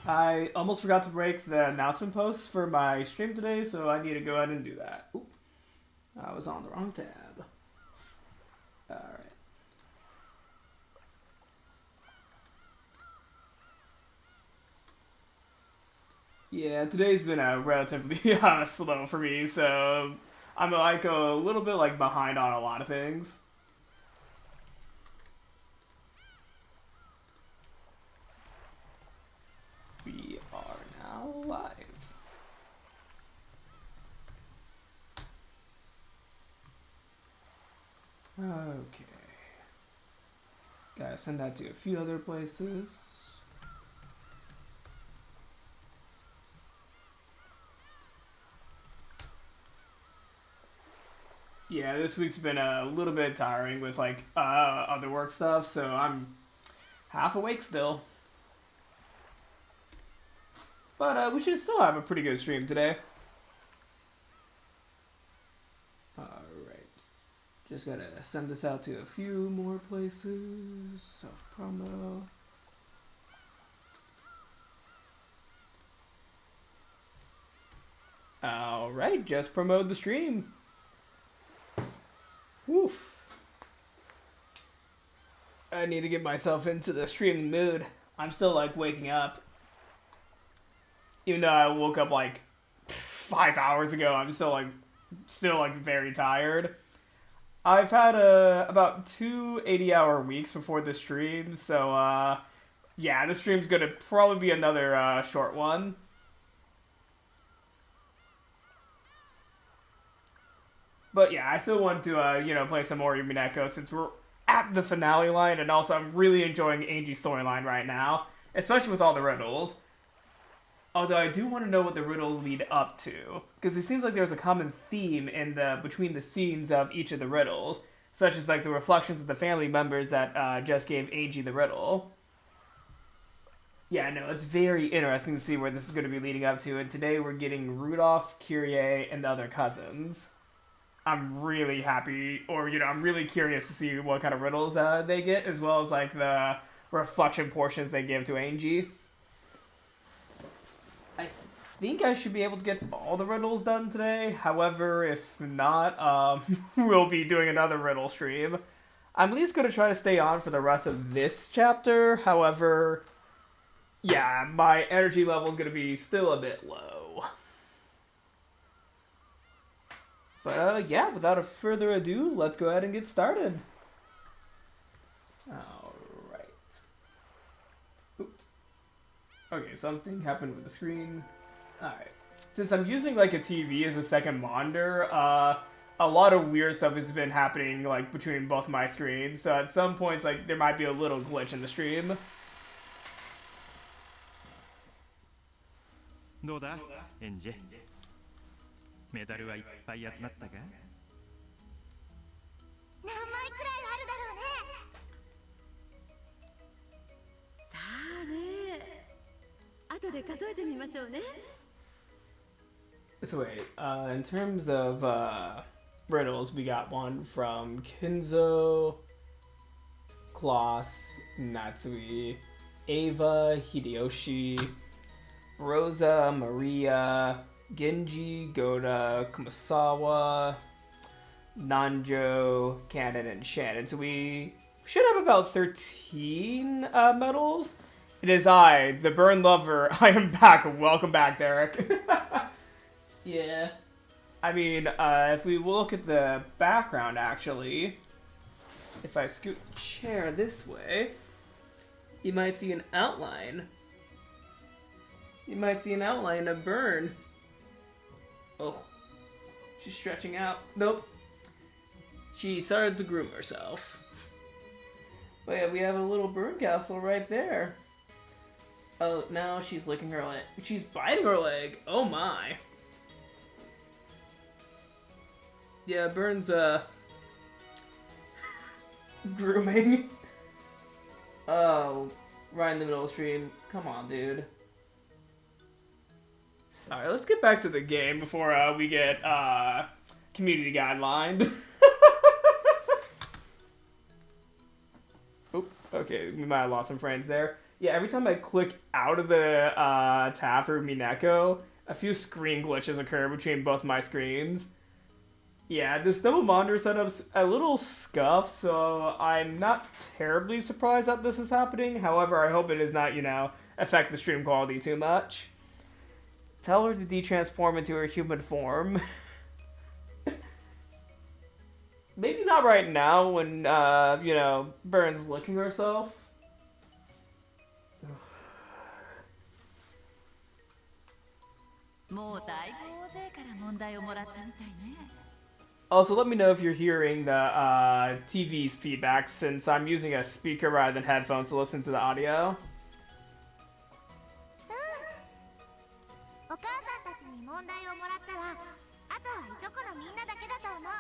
I almost forgot to break the announcement posts for my stream today, so I need to go ahead and do that. Oop, I was on the wrong tab. Alright. Yeah, today's been relatively slow for me, so I'm like a little bit like behind on a lot of things. We are now live. Okay. Gotta send that to a few other places. Yeah, this week's been a little bit tiring with like other work stuff, so I'm half awake still. But we should still have a pretty good stream today. Alright. Just gotta send this out to a few more places. Self-promo. Alright, just promote the stream. Woof. I need to get myself into the streaming mood. I'm still like waking up. Even though I woke up like 5 hours ago, I'm still like very tired. I've had about 2 80-hour weeks before the stream, so yeah, the stream's gonna probably be another short one. But yeah, I still want to play some more Umineko since we're at the finale line, and also I'm really enjoying Angie's storyline right now, especially with all the riddles. Although I do want to know what the riddles lead up to, because it seems like there's a common theme in between the scenes of each of the riddles, such as like the reflections of the family members that just gave Angie the riddle. Yeah, no, it's very interesting to see where this is going to be leading up to, and today we're getting Rudolph, Kyrie, and the other cousins. I'm really happy, or I'm really curious to see what kind of riddles they get, as well as like the reflection portions they give to Angie. I think I should be able to get all the riddles done today. However, if not, we'll be doing another riddle stream. I'm at least going to try to stay on for the rest of this chapter. However, yeah, my energy level is going to be still a bit low. But yeah, without further ado, let's go ahead and get started. Alright. Okay, something happened with the screen. Alright. Since I'm using like a TV as a second monitor, a lot of weird stuff has been happening like between both my screens. So at some points, like there might be a little glitch in the stream. どうだ、エンジェ。メダルはいっぱい集まったか？何枚くらいあるだろうね。さあね。後で数えてみましょうね。So wait, in terms of riddles, we got one from Kinzo, Klaus, Natsui, Ava, Hideyoshi, Rosa, Maria, Genji, Goda, Kumasawa, Nanjo, Cannon, and Shannon. So we should have about 13 medals. It is I, the Burn Lover. I am back. Welcome back, Derek. Yeah. I mean, if we look at the background, actually, if I scoot the chair this way, you might see an outline. You might see an outline of Burn. Oh, she's stretching out. Nope. She started to groom herself. But yeah, we have a little Burn castle right there. Oh, now she's licking her leg. She's biting her leg. Oh my. Yeah, Burn's, grooming. Oh, right in the middle of the stream. Come on, dude. Alright, let's get back to the game before we get community guidelined. Oop, okay, we might have lost some friends there. Yeah, every time I click out of the tab for Umineko, a few screen glitches occur between both my screens. Yeah, this double monitor setup's a little scuffed, so I'm not terribly surprised that this is happening. However, I hope it does not, affect the stream quality too much. Tell her to de-transform into her human form. Maybe not right now when, Burns licking herself. Also, let me know if you're hearing the TV's feedback, since I'm using a speaker rather than headphones to listen to the audio. お母さんたちに問題をもらったら、あとはいとこのみんなだけだと思う。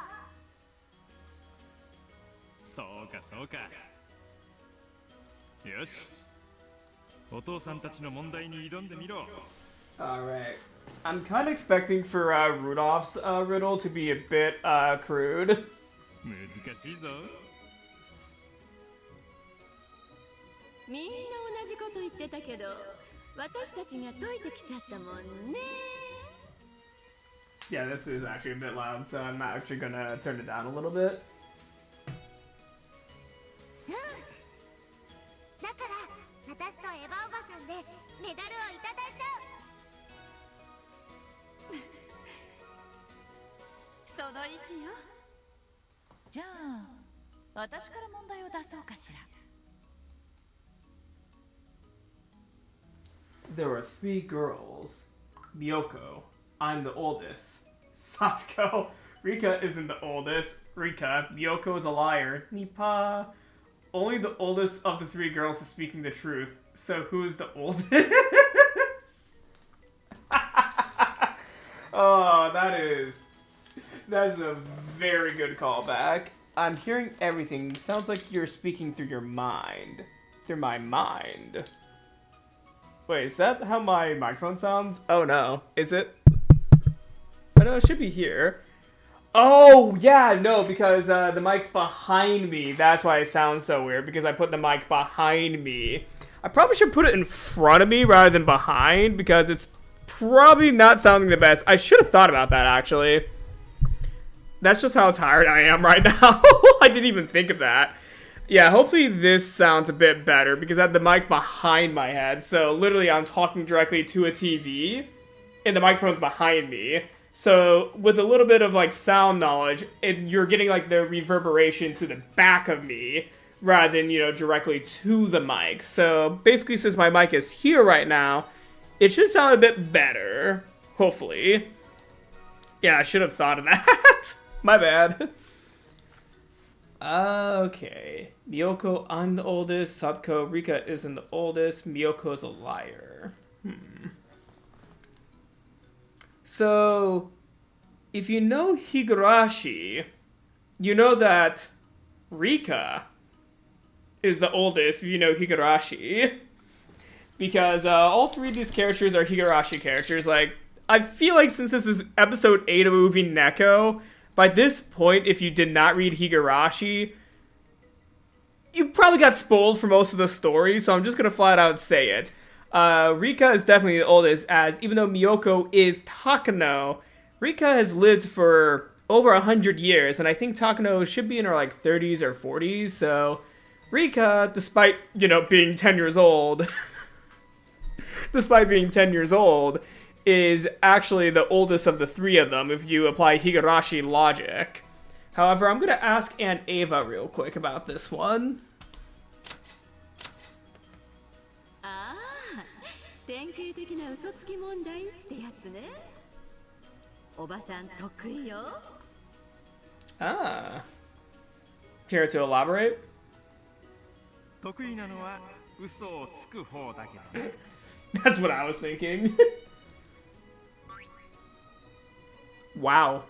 そうかそうか。よし。お父さんたちの問題に挑んでみろ。Alright. I'm kind of expecting for Rudolph's riddle to be a bit crude. 難しいぞ。みんな同じこと言ってたけど、私たちが解いてきちゃったもんね。Yeah, this is actually a bit loud, so I'm actually gonna turn it down a little bit. だから私とエヴァおばさんでメダルをいただいちゃう。その意気よ。じゃあ私から問題を出そうかしら。There were 3 girls. Miyoko, I'm the oldest. Satoko, Rika isn't the oldest. Rika, Miyoko is a liar. Nipa, only the oldest of the 3 girls is speaking the truth. So who is the oldest? Oh, that's a very good callback. I'm hearing everything. Sounds like you're speaking through your mind. Through my mind. Wait, is that how my microphone sounds? Oh no. Is it? I know it should be here. Oh, yeah, no, because the mic's behind me. That's why it sounds so weird, because I put the mic behind me. I probably should put it in front of me rather than behind, because it's probably not sounding the best. I should have thought about that, actually. That's just how tired I am right now. I didn't even think of that. Yeah, hopefully this sounds a bit better because I have the mic behind my head. So literally I'm talking directly to a TV and the microphone's behind me. So with a little bit of like sound knowledge, you're getting like the reverberation to the back of me rather than, directly to the mic. So basically since my mic is here right now, it should sound a bit better, hopefully. Yeah, I should have thought of that. My bad. Okay. Miyoko, I'm the oldest. Satoko, Rika isn't the oldest. Miyoko's a liar. So, if you know Higurashi, you know that Rika is the oldest if you know Higurashi. Because all 3 of these characters are Higurashi characters. Like, I feel like since this is episode 8 of Umineko, by this point, if you did not read Higurashi, you probably got spoiled for most of the story, so I'm just going to flat out say it. Rika is definitely the oldest, as even though Miyoko is Takano, Rika has lived for over 100 years, and I think Takano should be in her, 30s or 40s, so Rika, despite, being 10 years old, is actually the oldest of the 3 of them if you apply Higurashi logic. However, I'm going to ask Aunt Ava real quick about this one. ああ、典型的な嘘つき問題ってやつね。おばさん得意よ。Ah. Care to elaborate? 得意なのは嘘をつく方だけどね。That's what I was thinking. Wow.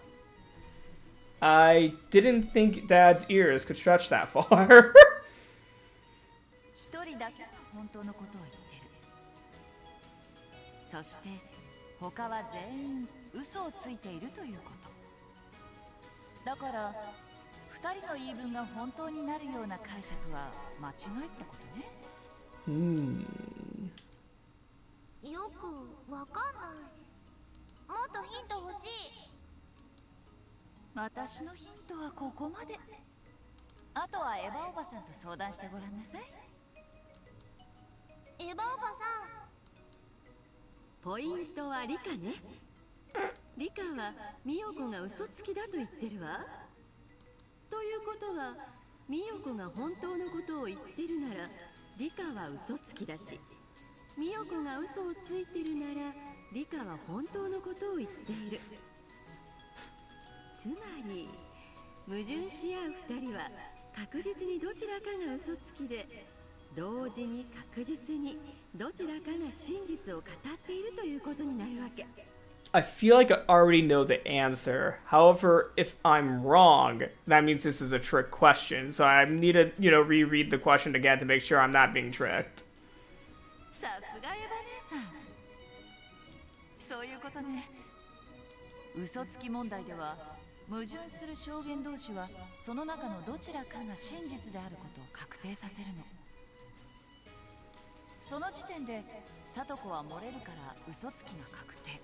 I didn't think Dad's ears could stretch that far. 一人だけが本当のことを言ってる。そして他は全員嘘をついているということ。だから二人の言い分が本当になるような解釈は間違いってことね。よくわかんない。もっとヒント欲しい。私のヒントはここまで。あとはエヴァおばさんと相談してごらんなさい。エヴァおばさん。ポイントはリカね。リカはミヨコが嘘つきだと言ってるわ。ということはミヨコが本当のことを言ってるならリカは嘘つきだし、ミヨコが嘘をついてるならリカは本当のことを言っている。つまり矛盾し合う二人は確実にどちらかが嘘つきで、同時に確実にどちらかが真実を語っているということになるわけ。I feel like I already know the answer. However, if I'm wrong, that means this is a trick question. So I need to, reread the question again to make sure I'm not being tricked. さすがエヴァ姉さん。そういうことね。嘘つき問題では矛盾する証言同士はその中のどちらかが真実であることを確定させるの。その時点で聡子は漏れるから嘘つきが確定。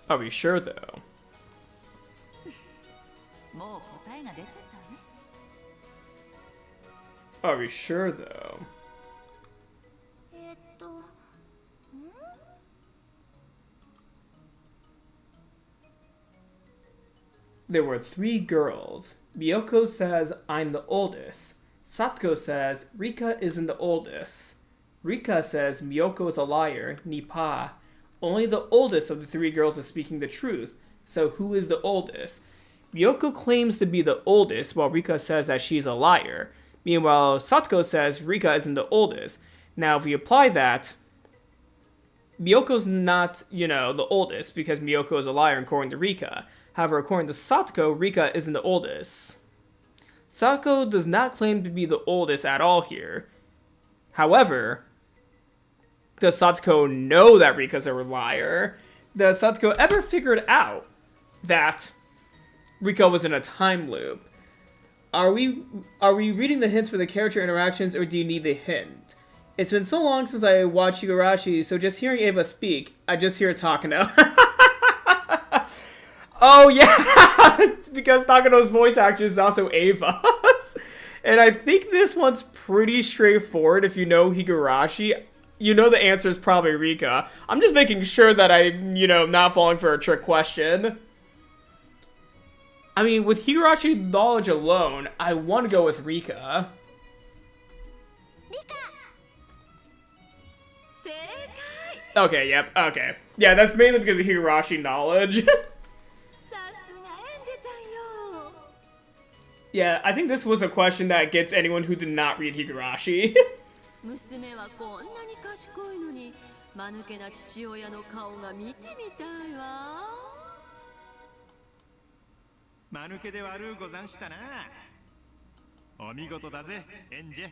Are we sure though? もう答えが出ちゃったわね。Are we sure though? There were 3 girls. Miyoko says, I'm the oldest. Satoko says, Rika isn't the oldest. Rika says, Miyoko is a liar, Nipa. Only the oldest of the 3 girls is speaking the truth. So who is the oldest? Miyoko claims to be the oldest, while Rika says that she's a liar. Meanwhile, Satoko says Rika isn't the oldest. Now, if we apply that, Miyoko's not, the oldest, because Miyoko is a liar according to Rika. However, according to Satoko, Rika isn't the oldest. Satoko does not claim to be the oldest at all here. However, does Satoko know that Rika's a liar? Does Satoko ever figured out that Rika was in a time loop? Are we reading the hints for the character interactions, or do you need the hint? It's been so long since I watched Higurashi, so just hearing Ava speak, I just hear Takano. Oh yeah, because Takano's voice actress is also Ava's. And I think this one's pretty straightforward. If you know Higurashi, you know the answer is probably Rika. I'm just making sure that I'm, not falling for a trick question. I mean, with Higurashi knowledge alone, I want to go with Rika. Okay, yep, okay. Yeah, that's mainly because of Higurashi knowledge. Yeah, I think this was a question that gets anyone who did not read Higurashi. 娘はこんなに賢いのに、間抜けな父親の顔が見てみたいわ。間抜けで悪うござんしたな。お見事だぜ、エンジェ。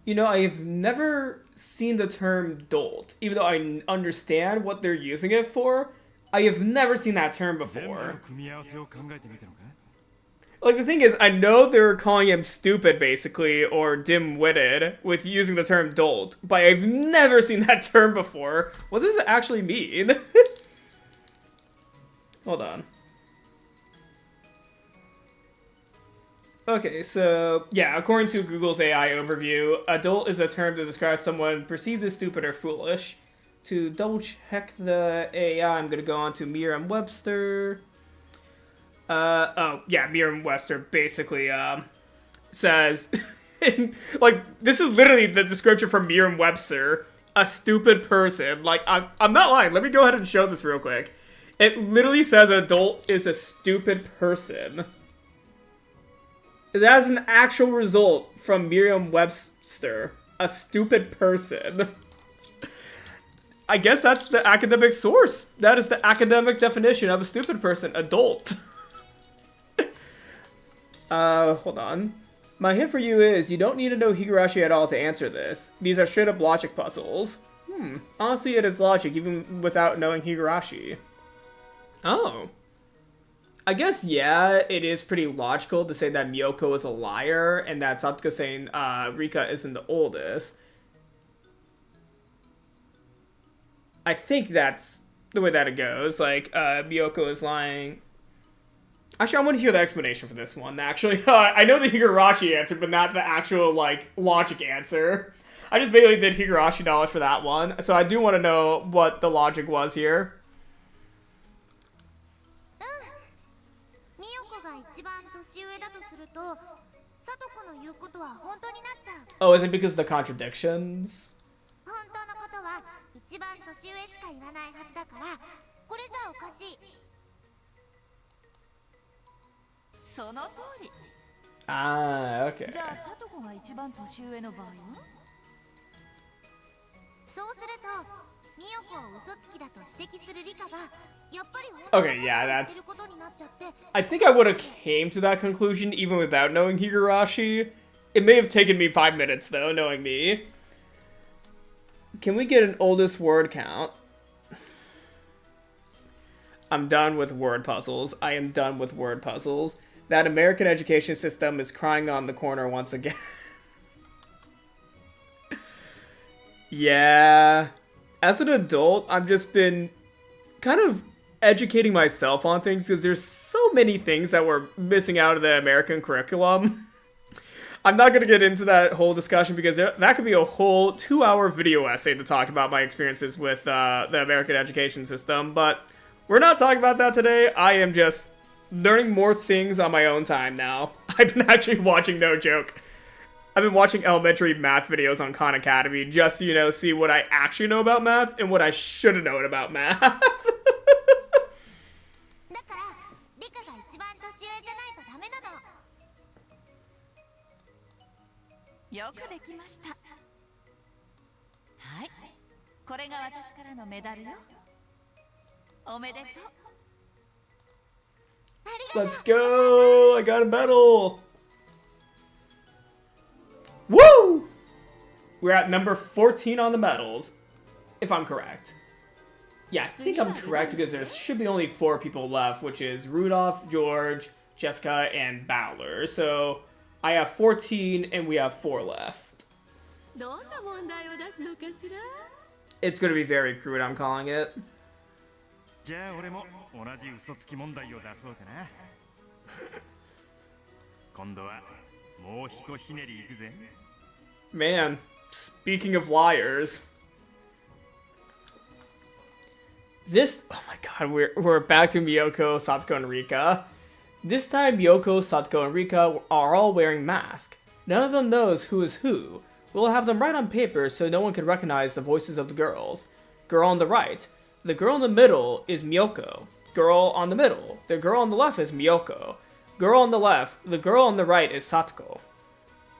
I've never seen the term dolt. Even though I understand what they're using it for, I have never seen that term before. Like, the thing is, I know they're calling him stupid, basically, or dim-witted, with using the term dolt, but I've never seen that term before. What does it actually mean? Hold on. Okay, so, yeah, according to Google's AI overview, adult is a term to describe someone perceived as stupid or foolish. To double-check the AI, I'm gonna go on to Merriam-Webster. Merriam-Webster basically, says, this is literally the description from Merriam-Webster, a stupid person. Like, I'm not lying, let me go ahead and show this real quick. It literally says adult is a stupid person. That is an actual result from Merriam-Webster, a stupid person. I guess that's the academic source. That is the academic definition of a stupid person, adult. Hold on. My hint for you is, you don't need to know Higurashi at all to answer this. These are straight up logic puzzles. Honestly, it is logic, even without knowing Higurashi. Oh. I guess, yeah, it is pretty logical to say that Miyoko is a liar, and that Satoko saying, Rika isn't the oldest. I think that's the way that it goes. Like, Miyoko is lying. Actually, I want to hear the explanation for this one. Actually, I know the Higurashi answer, but not the actual, like, logic answer. I just basically did Higurashi knowledge for that one, so I do want to know what the logic was here. 美代子が一番年上だとすると、聡子の言うことは本当になっちゃう。 Oh, is it because of the contradictions? 本当のことは一番年上しか言わないはずだから、これじゃおかしい。その通り。 Ah, okay. じゃあ聡子が一番年上の場合は？そうすると、美代子を嘘つきだと指摘する理科がやっぱり本当に Okay, yeah, 言っ that's... てることになっちゃって。 I think I would have came to that conclusion even without knowing Higurashi. It may have taken me 5 minutes, though, knowing me. Can we get an oldest word count? I'm done with word puzzles. I am done with word puzzles. That American education system is crying on the corner once again. Yeah. As an adult, I've just been kind of educating myself on things because there's so many things that we're missing out of the American curriculum. I'm not going to get into that whole discussion because that could be a whole 2-hour video essay to talk about my experiences with the American education system, but we're not talking about that today. I am just learning more things on my own time now. I've been actually watching, no joke, I've been watching elementary math videos on Khan Academy just to, you know, see what I actually know about math and what I should have known about math. だから理科が一番年上じゃないとダメなの。よくできました。はい、これが私からのメダルよ。おめでとう。 Let's go! I got a medal! Woo! We're at number 14 on the medals, if I'm correct. Yeah, I think I'm correct because there should be only 4 people left, which is Rudolph, George, Jessica, and Bowler. So I have 14 and we have 4 left. どんな問題を出すのかしら？ It's going to be very crude, I'm calling it. じゃあ俺も同じ嘘つき問題を出そうかな。今度はもうひとひねりいくぜ。 Man, speaking of liars. This, oh my god, we're back to Miyoko, Satoko, and Rika. This time, Miyoko, Satoko, and Rika are all wearing masks. None of them knows who is who. We'll have them write on paper so no one can recognize the voices of the girls. Girl on the right. The girl in the middle is Miyoko. Girl on the middle. The girl on the left is Miyoko. Girl on the left. The girl on the right is Satoko.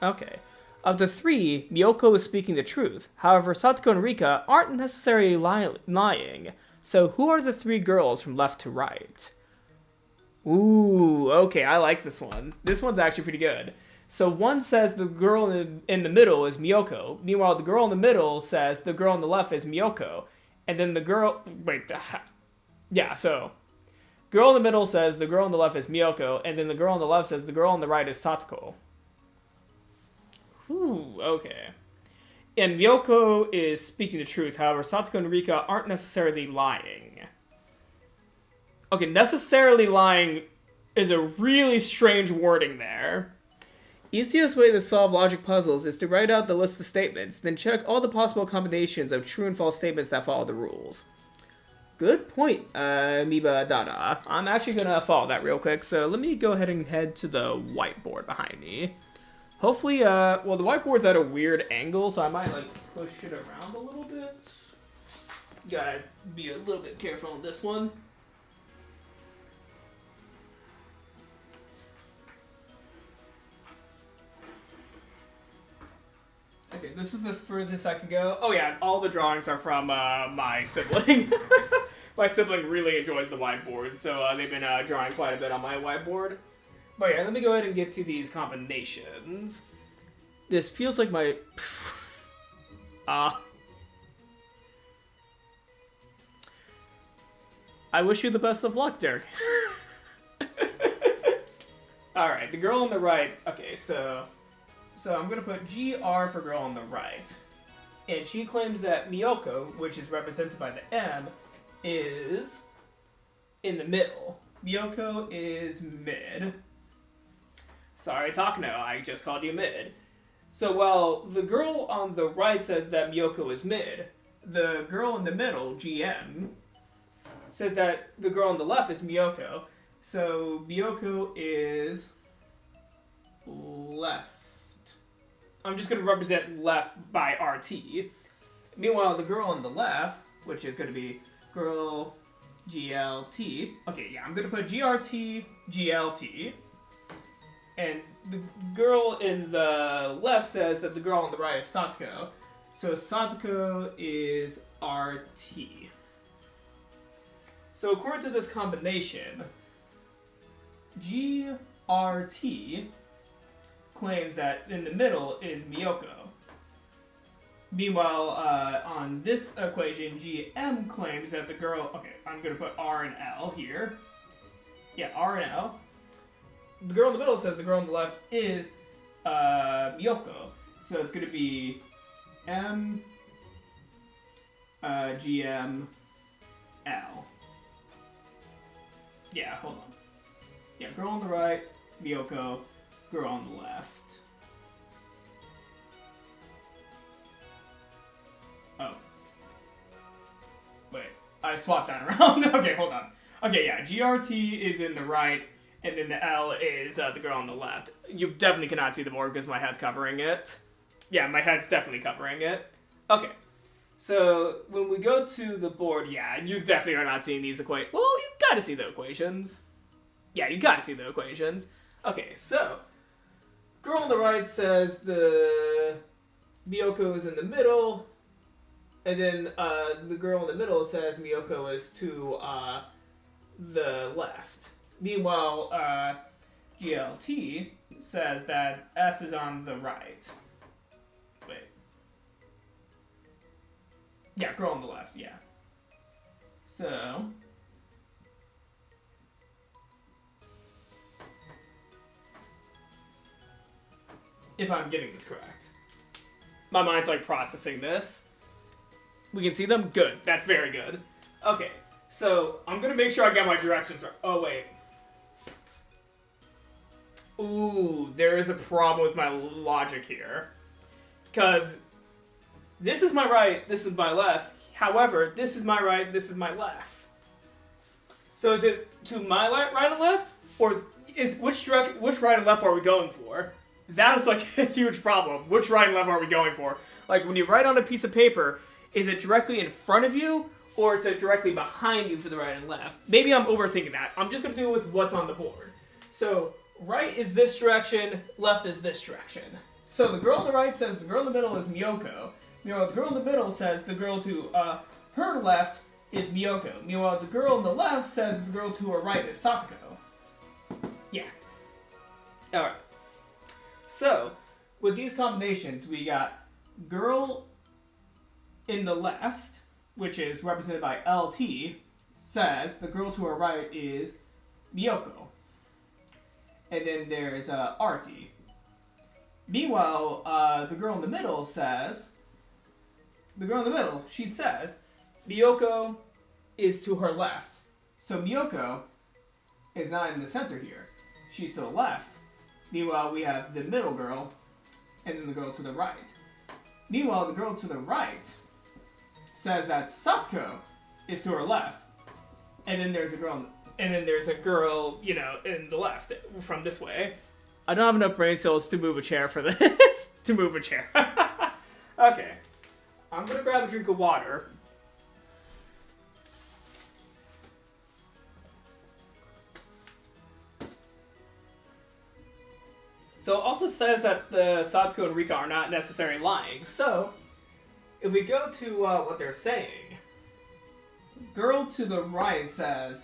Okay. Of the 3, Miyoko is speaking the truth. However, Satoko and Rika aren't necessarily lying. So who are the 3 girls from left to right? Ooh, okay, I like this one. This one's actually pretty good. So one says the girl in the middle is Miyoko. Meanwhile, the girl in the middle says the girl on the left is Miyoko. And then the girl... Wait, yeah, so... Girl in the middle says the girl on the left is Miyoko. And then the girl on the left says the girl on the right is Satoko. Ooh, okay. And Miyoko is speaking the truth. However, Satoko and Rika aren't necessarily lying. Okay, necessarily lying is a really strange wording there. Easiest way to solve logic puzzles is to write out the list of statements, then check all the possible combinations of true and false statements that follow the rules. Good point, Amoeba Dada. I'm actually gonna follow that real quick, so let me go ahead and head to the whiteboard behind me. Hopefully, well, the whiteboard's at a weird angle, so I might, like, push it around a little bit. Gotta be a little bit careful on this one. Okay, this is the furthest I can go. Oh yeah, all the drawings are from my sibling. My sibling really enjoys the whiteboard, so they've been drawing quite a bit on my whiteboard. But yeah, let me go ahead and get to these combinations. This feels like my... I wish you the best of luck, Dirk. Alright, the girl on the right... Okay, so I'm gonna put GR for girl on the right. And she claims that Miyoko, which is represented by the M, is in the middle. Miyoko is mid. Sorry, Takano, I just called you mid. So while the girl on the right says that Miyoko is mid, the girl in the middle, GM, says that the girl on the left is Miyoko. So Miyoko is left. I'm just going to represent left by RT. Meanwhile, the girl on the left, which is going to be girl GLT. Okay, yeah, I'm going to put GRT, GLT. And the girl in the left says that the girl on the right is Satoko. So Satoko is RT. So according to this combination, GRT claims that in the middle is Miyoko. Meanwhile, on this equation, GM claims that the girl... Okay, I'm going to put R and L here. Yeah, R and L. The girl in the middle says the girl on the left is Miyoko. So it's going to be M, GM, L. Yeah, hold on. Yeah, girl on the right, Miyoko, girl on the left. Oh. Wait, I swapped that around. Okay, hold on. Okay, yeah, GRT is in the right, and then the L is the girl on the left. You definitely cannot see the board because my head's covering it. Yeah, my head's definitely covering it. Okay. So, when we go to the board, yeah, you definitely are not seeing these equations. Well, you gotta see the equations. Yeah, you gotta see the equations. Okay, so, girl on the right says the Miyoko is in the middle, and then the girl in the middle says Miyoko is to the left. Meanwhile, GLT says that S is on the right. Wait. Yeah, girl on the left, yeah. So... if I'm getting this correct. My mind's like processing this. We can see them? Good. That's very good. Okay, so I'm gonna make sure I get my directions right. Oh, wait. Ooh, there is a problem with my logic here. Because this is my right, this is my left. However, this is my right, this is my left. So is it to my right and left? Or is which right and left are we going for? That is like a huge problem. Which right and left are we going for? Like when you write on a piece of paper, is it directly in front of you or is it directly behind you for the right and left? Maybe I'm overthinking that. I'm just going to do it with what's on the board. So right is this direction, left is this direction. So the girl on the right says the girl in the middle is Miyoko. Meanwhile, the girl in the middle says the girl to her left is Miyoko. Meanwhile, the girl on the left says the girl to her right is Satoko. Yeah. Alright. So, with these combinations, we got girl in the left, which is represented by LT, says the girl to her right is Miyoko. And then there's RT. Meanwhile, the girl in the middle says, she says, Miyoko is to her left. So Miyoko is not in the center here. She's to the left. Meanwhile, we have the middle girl, and then the girl to the right. Meanwhile, the girl to the right says that Satoko is to her left, and then there's a girl, you know, in the left from this way. I don't have enough brain cells to move a chair for this. To move a chair. Okay, I'm gonna grab a drink of water. So it also says that the Satoko and Rika are not necessarily lying. So, if we go to what they're saying, girl to the right says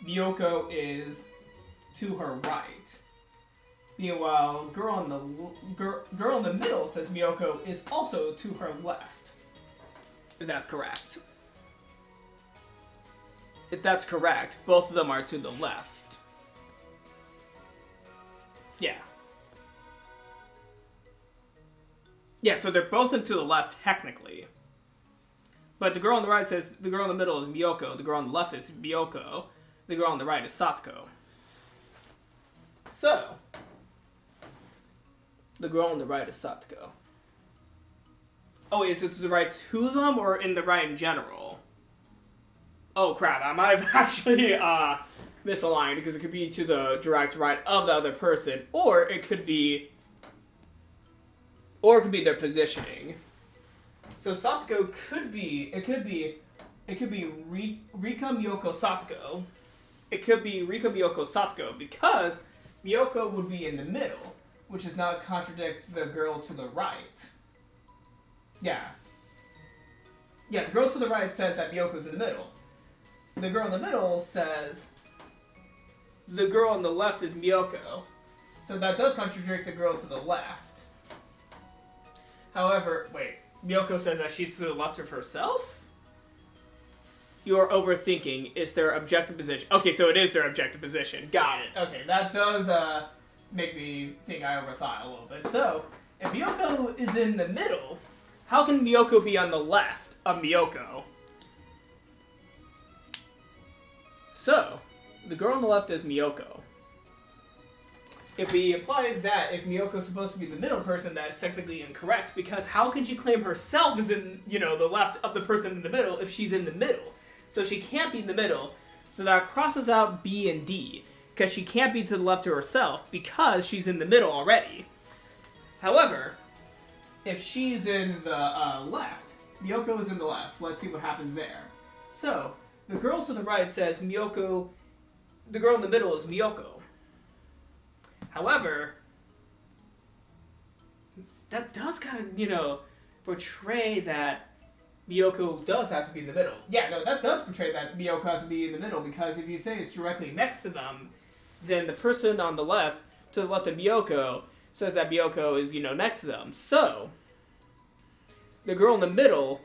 Miyoko is to her right. Meanwhile, girl in the middle says Miyoko is also to her left. If that's correct. If that's correct, both of them are to the left. Yeah. Yeah, so they're both into the left, technically. But the girl on the right says the girl in the middle is Miyoko, the girl on the left is Miyoko, the girl on the right is Satoko. So, the girl on the right is Satoko. Oh, is it to the right to them, or in the right in general? Oh crap, I might have actually misaligned, because it could be to the direct right of the other person, or it could be their positioning. So Satoko could be Rika, Miyoko, Satoko. It could be Rika, Miyoko, Satoko, because Miyoko would be in the middle, which does not contradict the girl to the right. Yeah. Yeah, the girl to the right says that Miyoko's in the middle. The girl in the middle says the girl on the left is Miyoko. So that does contradict the girl to the left. However, wait, Miyoko says that she's to the left of herself? You're overthinking. Is their objective position? Okay, so it is their objective position. Got it. Okay, that does make me think I overthought a little bit. So, if Miyoko is in the middle, how can Miyoko be on the left of Miyoko? So, the girl on the left is Miyoko. If we apply that, if Miyoko's supposed to be the middle person, that is technically incorrect, because how can she claim herself is in, the left of the person in the middle if she's in the middle? So she can't be in the middle, so that crosses out B and D, because she can't be to the left of herself, because she's in the middle already. However, if she's in the left, Miyoko is in the left. Let's see what happens there. So, the girl to the right says Miyoko, the girl in the middle is Miyoko. However, that does kind of, portray that Miyoko does have to be in the middle. Yeah, no, that does portray that Miyoko has to be in the middle, because if you say it's directly next to them, then the person on the left, to the left of Miyoko, says that Miyoko is, next to them. So, the girl in the middle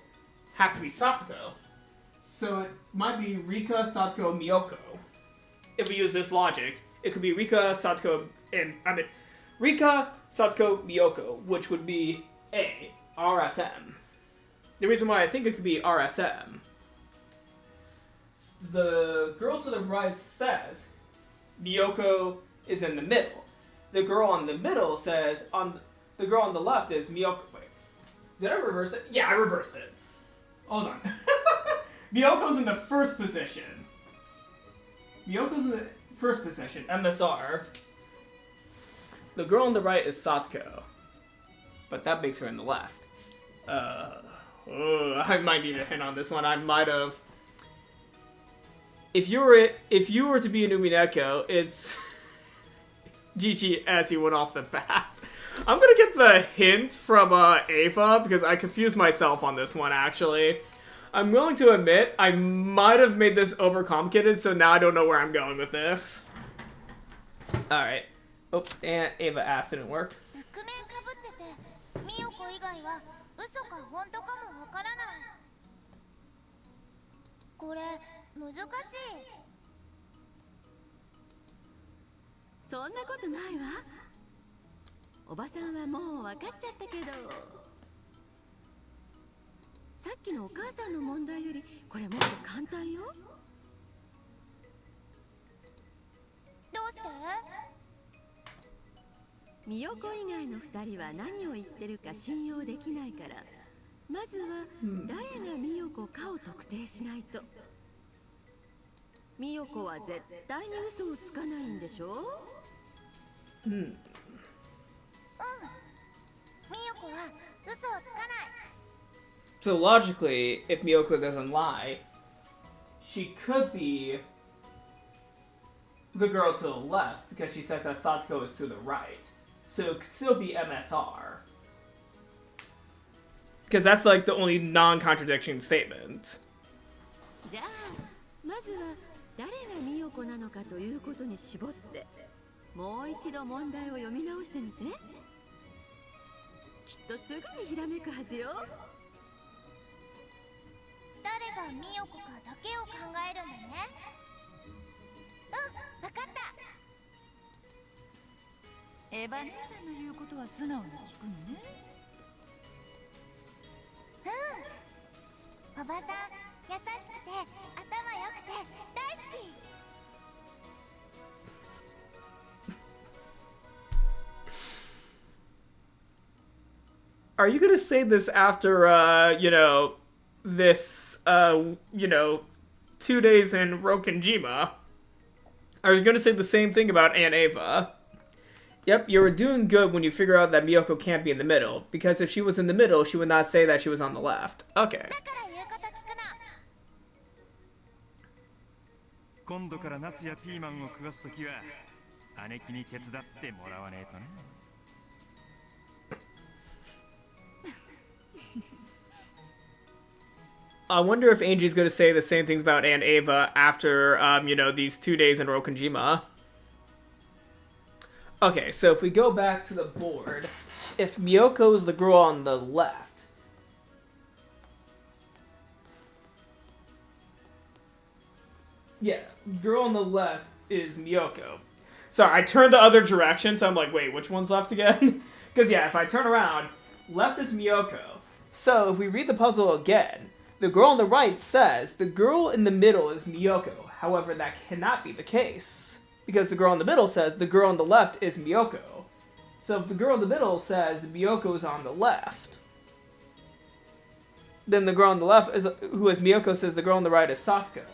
has to be Satoko. So it might be Rika, Satoko, Miyoko. If we use this logic, it could be Rika, Satoko, Rika, Satoko, Miyoko, which would be A, RSM. The reason why I think it could be RSM, the girl to the right says Miyoko is in the middle. The girl on the middle says, the girl on the left is Miyoko. Wait, did I reverse it? Yeah, I reversed it. Hold on. Miyoko's in the first position. Miyoko's in the first position, MSR. The girl on the right is Satoko, but that makes her in the left. I might need a hint on this one. I might have. If you were to be an Umineko, it's GG as he went off the bat. I'm gonna get the hint from Ava because I confused myself on this one actually. I'm willing to admit I might have made this overcomplicated, so now I don't know where I'm going with this. All right. Oh, and Ava asked didn't work. 覆面かぶってて、ミヨコ以外は嘘か本当かもわからない。これ難しい。そんなことないわ。おばさんはもう分かっちゃったけど、さっきのお母さんの問題よりこれもっと簡単よ。どうして？ミヨコ以外の2人は何を言ってるか信用できないから、まずは誰がミヨコかを特定しないと。ミヨコは絶対に嘘をつかないんでしょ？うん。ミヨコは嘘をつかない。So logically, if Miyoko doesn't lie, she could be the girl to the left because she says that Satoko is to the right. So it could still be MSR. Because that's like the only non-contradiction statement. じゃあ、まずは誰がミヨコなのかということに絞って、もう一度問題を読み直してみて。きっとすぐにひらめくはずよ。誰がミヨコかだけを考えるんだね。わかった。エヴァ姉さんの言うことは素直に聞くのね。おばさん優しくて頭良くて大好き。 Are you gonna say this after, you know, this, you know, 2 days in Rokenjima? Are you gonna say the same thing about Aunt Ava? Yep, you were doing good when you figure out that Miyoko can't be in the middle, because if she was in the middle, she would not say that she was on the left. Okay. 今度からナスやピーマンを食わすときは姉貴に手伝ってもらわねえとな。I wonder if Angie's gonna say the same things about Aunt Ava after, you know, these 2 days in Rokenjima. Okay, so if we go back to the board, if Miyoko is the girl on the left, yeah, girl on the left is Miyoko. Sorry, I turned the other direction, so I'm like, wait, which one's left again? Because, yeah, if I turn around, left is Miyoko. So if we read the puzzle again, the girl on the right says the girl in the middle is Miyoko. However, that cannot be the case, because the girl in the middle says the girl on the left is Miyoko. So if the girl in the middle says Miyoko is on the left, then the girl on the left, who is Miyoko, says the girl on the right is Satoko.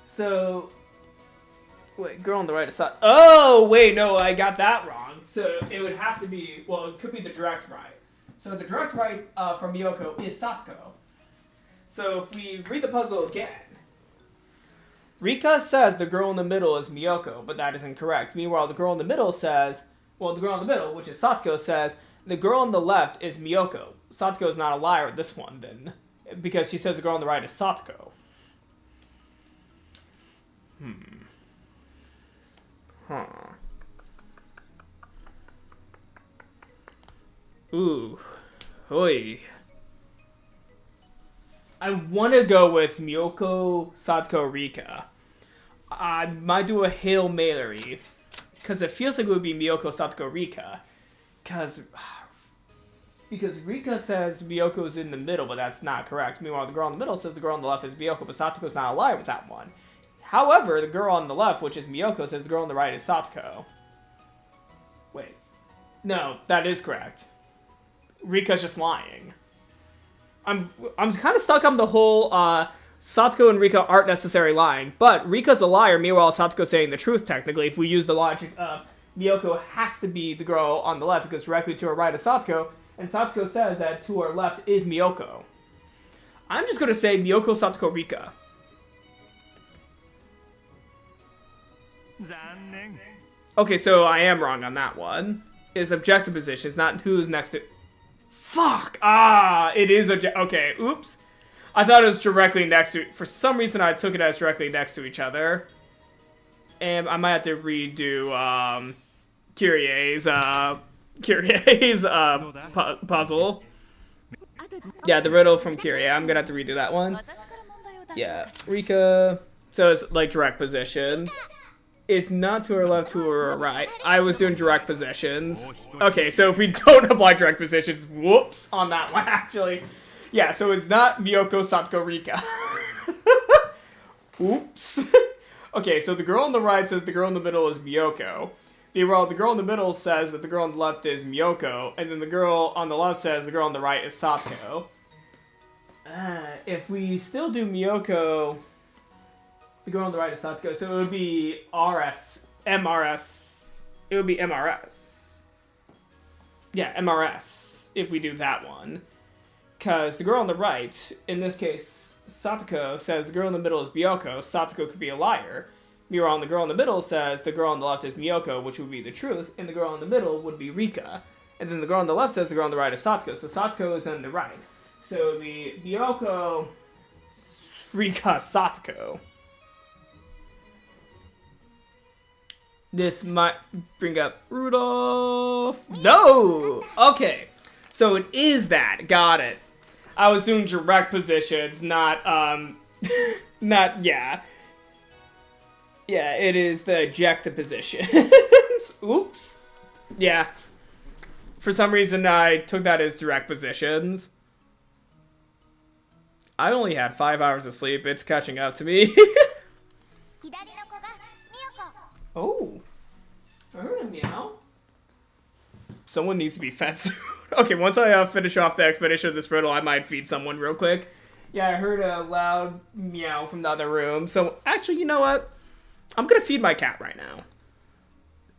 So, wait, girl on the right is Satoko. Oh, wait, no, I got that wrong. So it would have to be, well, it could be the direct right. So the direct right from Miyoko is Satoko. So if we read the puzzle again, Rika says the girl in the middle is Miyoko, but that is incorrect. Meanwhile, the girl in the middle says, well, the girl in the middle, which is Satoko, says the girl on the left is Miyoko. Satoko is not a liar with this one, then, because she says the girl on the right is Satoko. Ooh. Oi. I want to go with Miyoko, Satoko, Rika. I might do a Hail Mary, because it feels like it would be Miyoko, Satoko, Rika. Because Rika says Miyoko's in the middle, but that's not correct. Meanwhile, the girl in the middle says the girl on the left is Miyoko, but Satoko's not a liar with that one. However, the girl on the left, which is Miyoko, says the girl on the right is Satoko. Wait. No, that is correct. Rika's just lying. I'm kind of stuck on the whole Satoko and Rika aren't necessarily lying, but Rika's a liar, meanwhile Satoko's saying the truth technically if we use the logic of Miyoko has to be the girl on the left because directly to her right is Satoko, and Satoko says that to her left is Miyoko. I'm just going to say Miyoko, Satoko, Rika. Okay, so I am wrong on that one. It's objective position, it's not who's next to... Fuck! It is okay, oops. I thought it was directly next to... For some reason, I took it as directly next to each other. And I might have to redo, Kyrie's puzzle. Yeah, the riddle from Kyrie. I'm gonna have to redo that one. Yeah, Rika... So it's, like, direct positions. It's not to her left, to her right. I was doing direct positions. Okay, so if we don't apply direct positions, whoops, on that one, actually. Yeah, so it's not Miyoko, Satoko, Rika. Oops. Okay, so the girl on the right says the girl in the middle is Miyoko. Meanwhile, the girl in the middle says that the girl on the left is Miyoko, and then the girl on the left says the girl on the right is Satoko. If we still do Miyoko... The girl on the right is Satoko, so it would be MRS. It would be MRS. Yeah, MRS, if we do that one. Because the girl on the right, in this case, Satoko, says the girl in the middle is Miyoko. Satoko could be a liar. Meanwhile, the girl in the middle says the girl on the left is Miyoko, which would be the truth, and the girl in the middle would be Rika. And then the girl on the left says the girl on the right is Satoko, so Satoko is on the right. So it would be Miyoko, Rika, Satoko. This might bring up Rudolph. No! Okay. So it is that. Got it. I was doing direct positions, not, yeah. Yeah, it is the ejected position. Oops. Yeah. For some reason, I took that as direct positions. I only had 5 hours of sleep. It's catching up to me. 左の子がみよこ。 Oh. I heard a meow. Someone needs to be fed soon. Okay, once I finish off the explanation of this riddle, I might feed someone real quick. Yeah, I heard a loud meow from the other room. So, actually, you know what? I'm gonna feed my cat right now.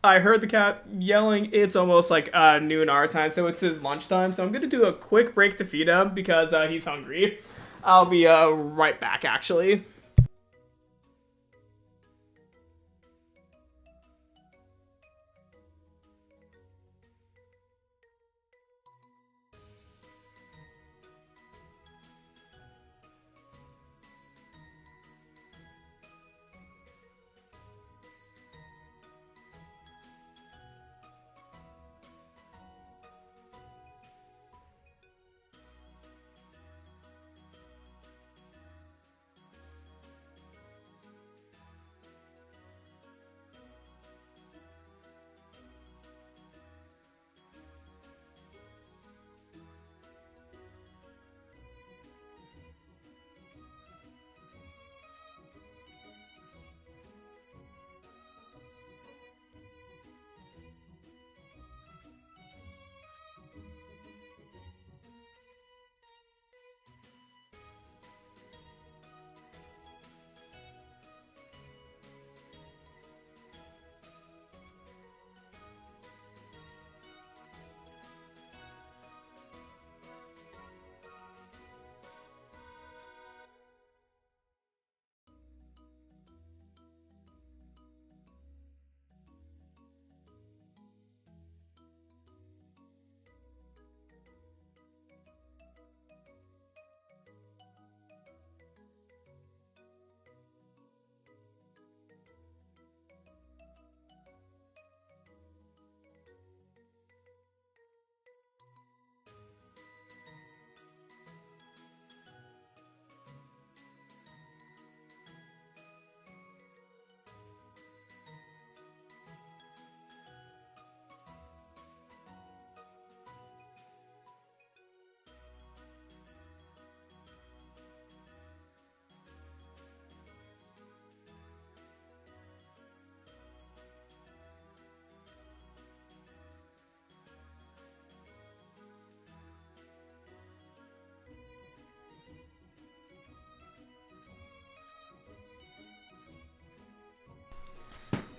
I heard the cat yelling. It's almost like noon our time, so it's his lunchtime. So I'm gonna do a quick break to feed him because he's hungry. I'll be right back, actually.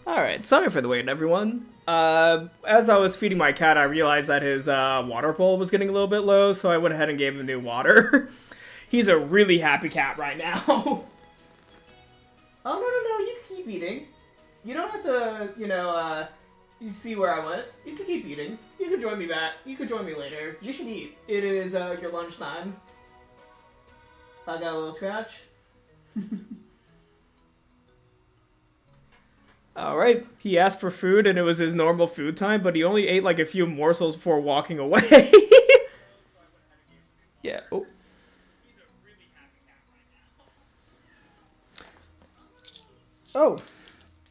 Alright, sorry for the wait, everyone. As I was feeding my cat, I realized that his water bowl was getting a little bit low, so I went ahead and gave him new water. He's a really happy cat right now. Oh, no, you can keep eating. You don't have to, you see where I went. You can keep eating. You can join me back. You can join me later. You should eat. It is your lunchtime. I got a little scratch. Alright, he asked for food and it was his normal food time, but he only ate like a few morsels before walking away. Yeah, oh. Oh.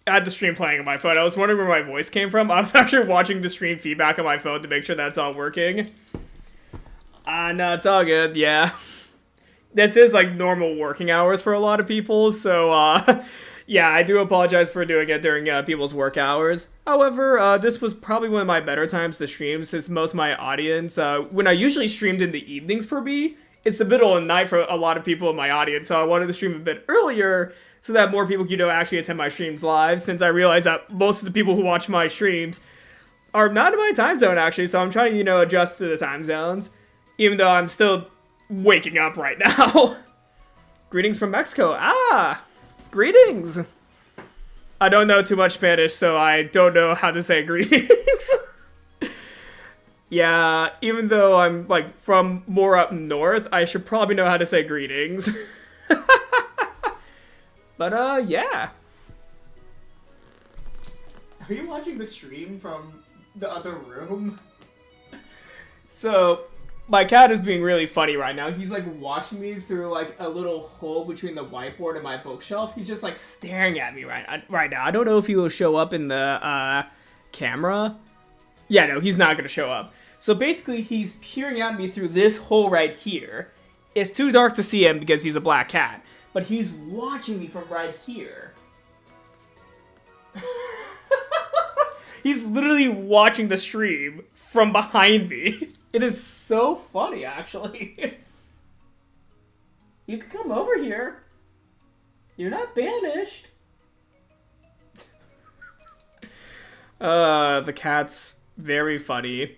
I had the stream playing on my phone. I was wondering where my voice came from. I was actually watching the stream feedback on my phone to make sure that's all working. No, it's all good, yeah. This is like normal working hours for a lot of people, so, yeah, I do apologize for doing it during people's work hours. However, this was probably one of my better times to stream since most of my audience, when I usually streamed in the evenings for me, it's the middle of the night for a lot of people in my audience, so I wanted to stream a bit earlier so that more people could actually attend my streams live, since I realized that most of the people who watch my streams are not in my time zone, actually, so I'm trying to, adjust to the time zones, even though I'm still waking up right now. Greetings from Mexico. Greetings! I don't know too much Spanish, so I don't know how to say greetings. Yeah, even though I'm, like, from more up north, I should probably know how to say greetings. But, yeah. Are you watching the stream from the other room? So, my cat is being really funny right now. He's, like, watching me through, like, a little hole between the whiteboard and my bookshelf. He's just, like, staring at me right now. I don't know if he will show up in the, camera. Yeah, no, he's not gonna show up. So, basically, he's peering at me through this hole right here. It's too dark to see him because he's a black cat. But he's watching me from right here. He's literally watching the stream from behind me. It is so funny, actually. You can come over here. You're not banished. The cat's very funny.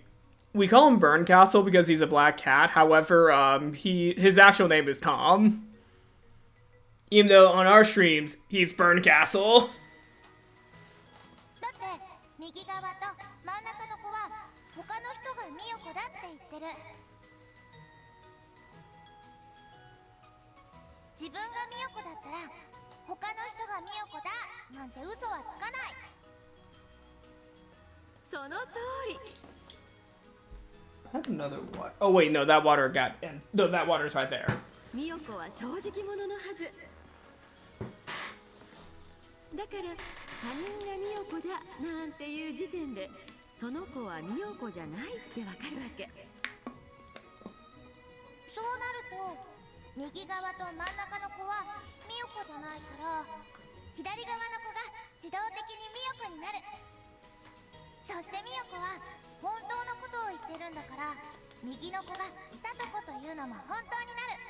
We call him Burncastle because he's a black cat. However, his actual name is Tom. Even though on our streams, he's Burncastle. だって右側と真ん中の子は他の人がミヨコだって言ってる。自分がミヨコだったら他の人がミヨコだなんて嘘はつかない。その通り。 I have another water. Oh wait, no, that water got in. No, that water's right there. ミヨコは正直者のはず。だから他人がミヨコだなんていう時点でその子はミヨコじゃないってわかるわけ。そうなると右側と真ん中の子はミヨコじゃないから左側の子が自動的にミヨコになる。そしてミヨコは本当のことを言ってるんだから右の子がサトコというのも本当になる。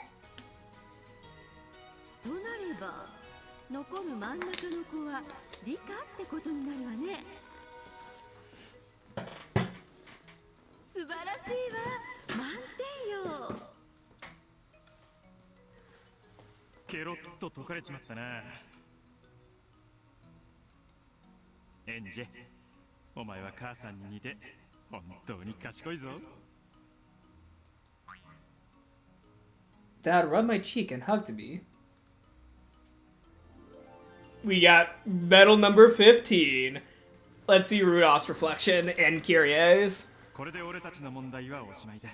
となれば残る真ん中の子はリカってことになるわね。素晴らしいわ、満点よ。ケロッと解かれちまったな。エンジェ、お前は母さんに似て本当に賢いぞ。Dad rubbed my cheek and hugged me. We got medal number 15. Let's see Rudolph's reflection and Kyrie's. これで俺たちの問題はおしまいだ。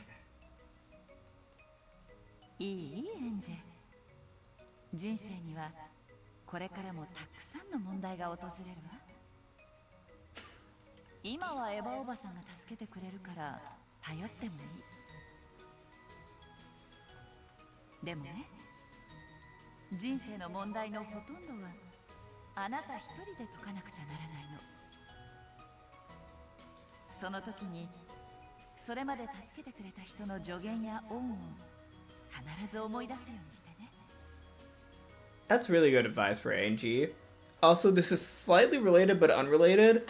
いいエンジェ。人生にはこれからもたくさんの問題が訪れるわ。今はエヴァおばさんが助けてくれるから頼ってもいい。でもね、人生の問題のほとんどはあなた一人で解かなくちゃならないの。その時にそれまで助けてくれた人の助言や恩を必ず思い出すようにしてね。That's really good advice for Angie. Also, this is slightly related but unrelated.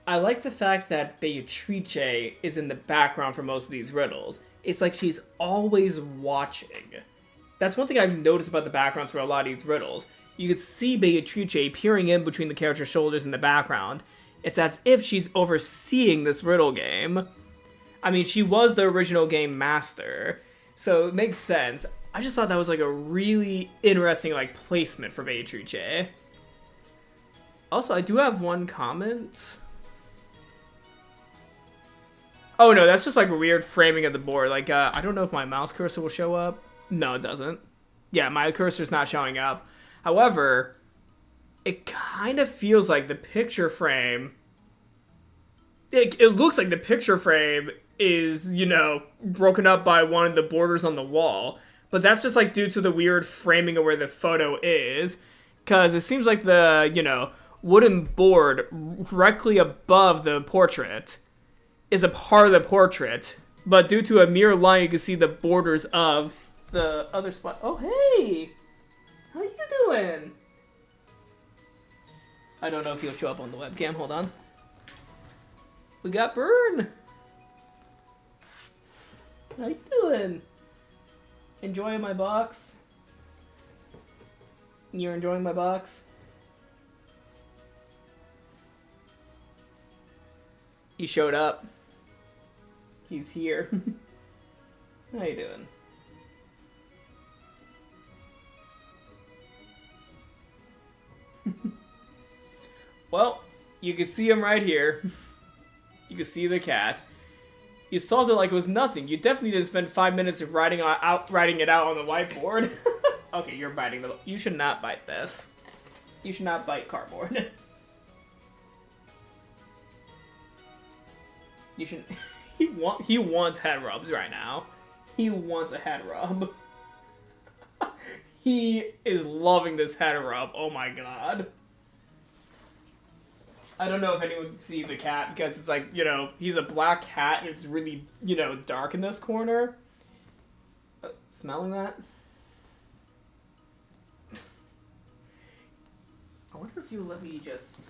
I like the fact that Beatrice is in the background for most of these riddles. It's like she's always watching. That's one thing I've noticed about the backgrounds for a lot of these riddles. You could see Beatrice peering in between the character's shoulders in the background. It's as if she's overseeing this riddle game. I mean, she was the original game master, so it makes sense. I just thought that was like a really interesting like placement for Beatrice. Also, I do have one comment. Oh no, that's just like a weird framing of the board. Like, I don't know if my mouse cursor will show up. No, it doesn't. Yeah, my cursor's not showing up. However, it kind of feels like the picture frame... It looks like the picture frame is, you know, broken up by one of the borders on the wall. But that's just, like, due to the weird framing of where the photo is. Because it seems like the, you know, wooden board directly above the portrait is a part of the portrait. But due to a mirror line, you can see the borders of the other spot. Oh, hey! How you doing? I don't know if he'll show up on the webcam. Hold on. We got Burn. How you doing? Enjoying my box? You're enjoying my box? He showed up. He's here. How you doing? Well, you can see him right here. You can see the cat. You solved it like it was nothing. You definitely didn't spend 5 minutes of writing it out on the whiteboard. Okay, you're biting the... You should not bite this. You should not bite cardboard. You should... He wants head rubs right now. He wants a head rub. He is loving this head rub. Oh my god. I don't know if anyone can see the cat because it's like, you know, he's a black cat and it's really, you know, dark in this corner. Smelling that? I wonder if you let me just...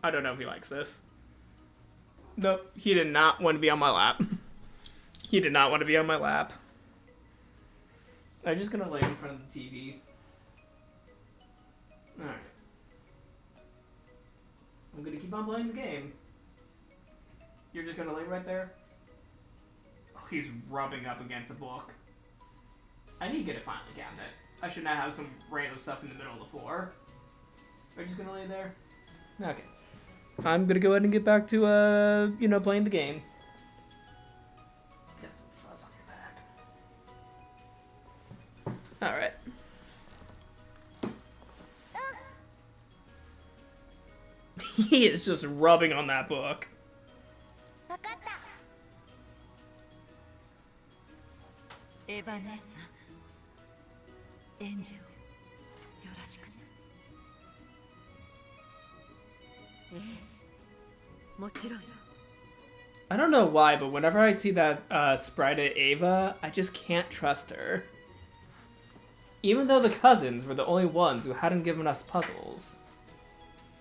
I don't know if he likes this. Nope, he did not want to be on my lap. He did not want to be on my lap. I'm just gonna lay in front of the TV. Alright. I'm gonna keep on playing the game. You're just gonna lay right there? Oh, he's rubbing up against a book. I need to get a filing cabinet. I should not have some random stuff in the middle of the floor. Are you just gonna lay there? Okay. I'm gonna go ahead and get back to, you know, playing the game. Got some fuzz on your back. Alright. He is just rubbing on that book. わかった。エヴァ姉さん、エンジェル、よろしくね。もちろんよ。 I don't know why, but whenever I see that sprite at Ava, I just can't trust her. Even though the cousins were the only ones who hadn't given us puzzles.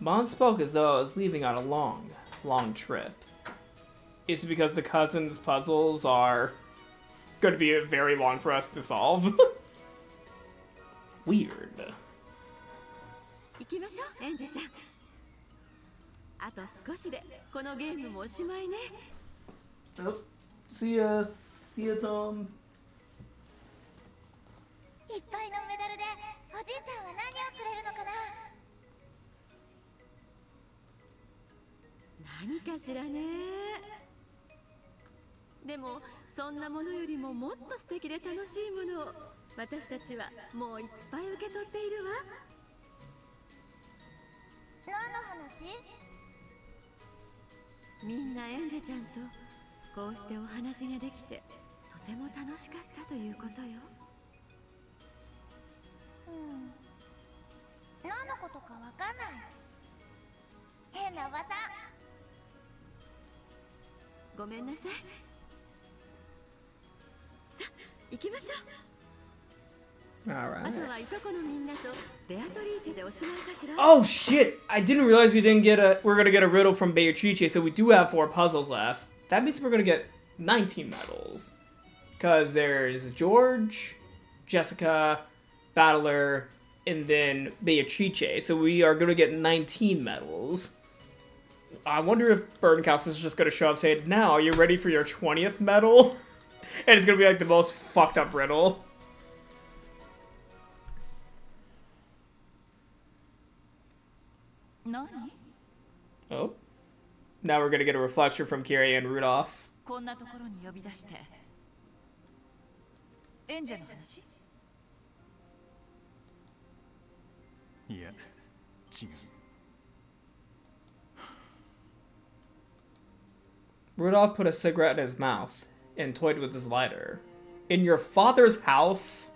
Mon spoke as though I was leaving on a long, long trip. Is it because the cousins' puzzles are going to be very long for us to solve? Weird. 行きましょう、エンジェちゃん。あと少しでこのゲームもおしまいね。Oh, see ya. See ya, Tom. いっぱいのメダルでおじいちゃんは何をくれるのかな。何かしらね。でもそんなものよりももっと素敵で楽しいものを私たちはもういっぱい受け取っているわ。何の話？みんなエンジェちゃんとこうしてお話ができてとても楽しかったということよ。何のことかわかんない。変なおばさん。ごめんなさい。さあ、行きましょう。 Alright. あとはいとこのみんなとベアトリーチェでおしまいかしら。 Oh shit! I didn't realize we didn't get we're gonna get a riddle from Beatrice, so we do have 4 puzzles left. That means we're gonna get 19 medals. Cause there's George, Jessica, Battler, and then Beatrice. So we are gonna get 19 medals. I wonder if Burncast is just gonna show up saying, "Now, are you ready for your 20th medal?" And it's gonna be like the most fucked up riddle. Oh. Now we're gonna get a reflection from Kyrie and Rudolph. こんなところに呼び出して。エンジェルの話？いや、違う。Rudolph put a cigarette in his mouth and toyed with his lighter. In your father's house?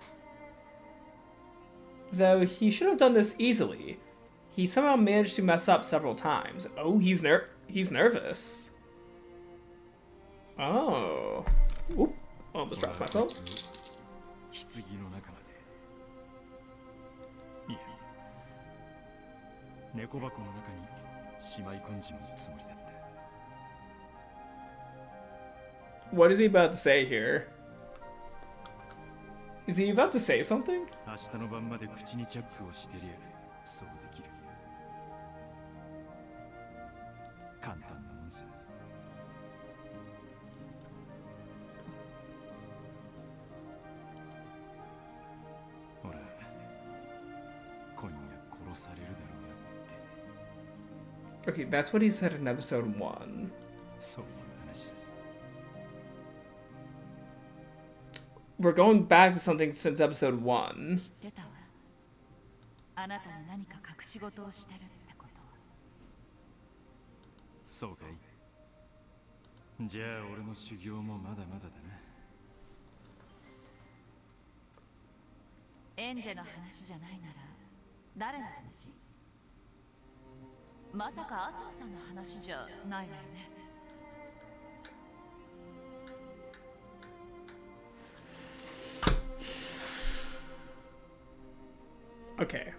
Though he should have done this easily. He somehow managed to mess up several times. Oh, he's nervous. Oh. Oop. Almost dropped my phone. 棺の中まで。いや、猫箱の中にしまい込んじまうつもりだった。 What is he about to say here? Is he about to say something? 明日の晩まで口にチャックをしてりゃそうできる。簡単なもんさ。ほら、今夜殺されるだろうなって。 Okay, that's what he said in episode 1. そういう話さ。 We're going back to something since episode 1. 知ってたわ。あなたに何か隠し事をしてるってことは。そうかい。じゃあ俺の修行もまだまだだな。エンジェの話じゃないなら誰の話？まさかアスムさんの話じゃないわよね。Okay.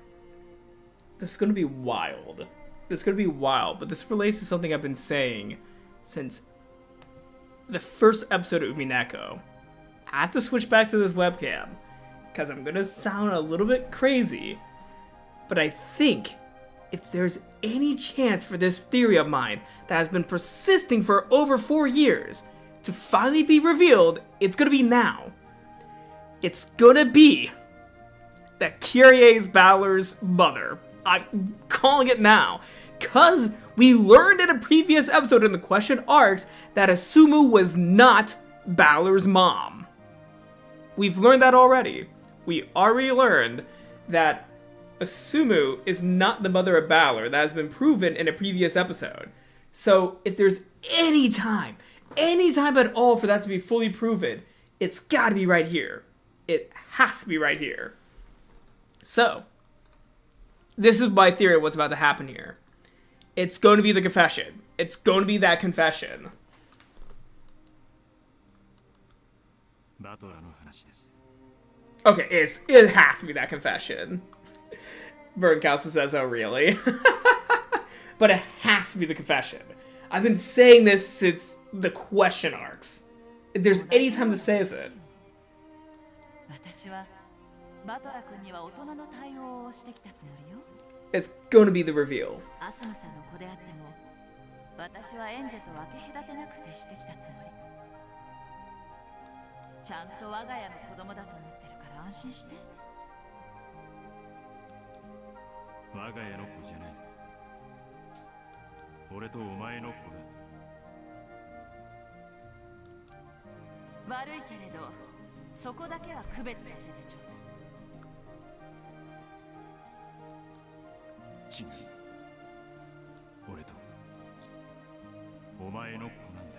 This is gonna be wild. This is gonna be wild, but this relates to something I've been saying since the first episode of Umineko. I have to switch back to this webcam because I'm gonna sound a little bit crazy, but I think if there's any chance for this theory of mine that has been persisting for over 4 years to finally be revealed, it's gonna be now. It's gonna be that Kyrie is Balor's mother. I'm calling it now. Because we learned in a previous episode in the question arcs that Asumu was not Balor's mom. We've learned that already. We already learned that Asumu is not the mother of Balor. That has been proven in a previous episode. So if there's any time at all for that to be fully proven, it's gotta be right here. It has to be right here. So, this is my theory of what's about to happen here. It's going to be the confession. It's going to be that confession. Okay, it has to be that confession. Burncastle says, oh really? But it has to be the confession. I've been saying this since the question arcs. If there's any time to say it. バトラ君には大人の対応をしてきたつもりよ。It's going to be the reveal. アスムさんの子であっても、私はエンジェと分け隔てなく接してきたつもり。ちゃんと我が家の子供だと思ってるから安心して。我が家の子じゃない。俺とお前の子だ。悪いけれど、そこだけは区別させてちょうだい。違う。俺とお前の子なんだ。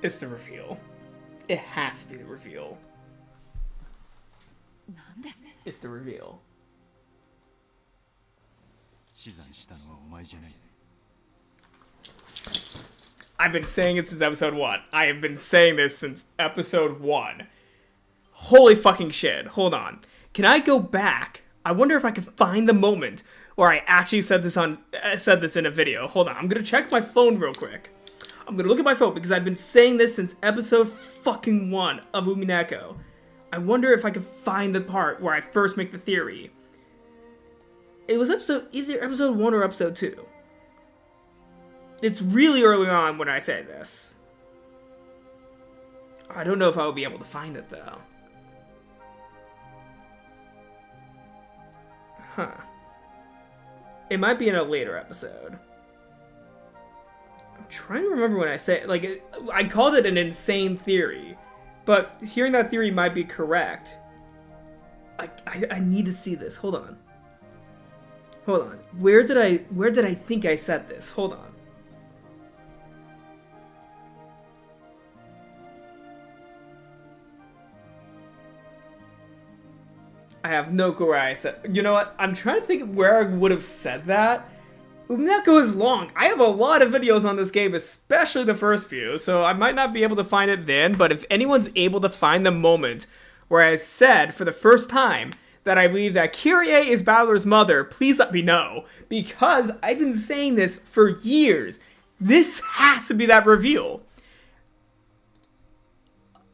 It's the reveal. It has to be the reveal. なんですね。It's the reveal. 死産したのはお前じゃない。I've been saying it since episode 1. I have been saying this since episode 1. Holy fucking shit. Hold on. Can I go back? I wonder if I can find the moment where I actually said this in a video. Hold on. I'm gonna check my phone real quick. I'm gonna look at my phone because I've been saying this since episode fucking 1 of Umineko. I wonder if I can find the part where I first make the theory. It was either episode 1 or episode 2. It's really early on when I say this. I don't know if I will be able to find it though. Huh. It might be in a later episode. I'm trying to remember when I say it. I called it an insane theory. But hearing that theory might be correct. I need to see this. Hold on. Hold on. Where did I think I said this? Hold on. I have no clue where I said. You know what? I'm trying to think where I would have said that. Umineko is long. I have a lot of videos on this game, especially the first few, so I might not be able to find it then, but if anyone's able to find the moment where I said for the first time that I believe that Kyrie is Balor's mother, please let me know, because I've been saying this for years. This has to be that reveal.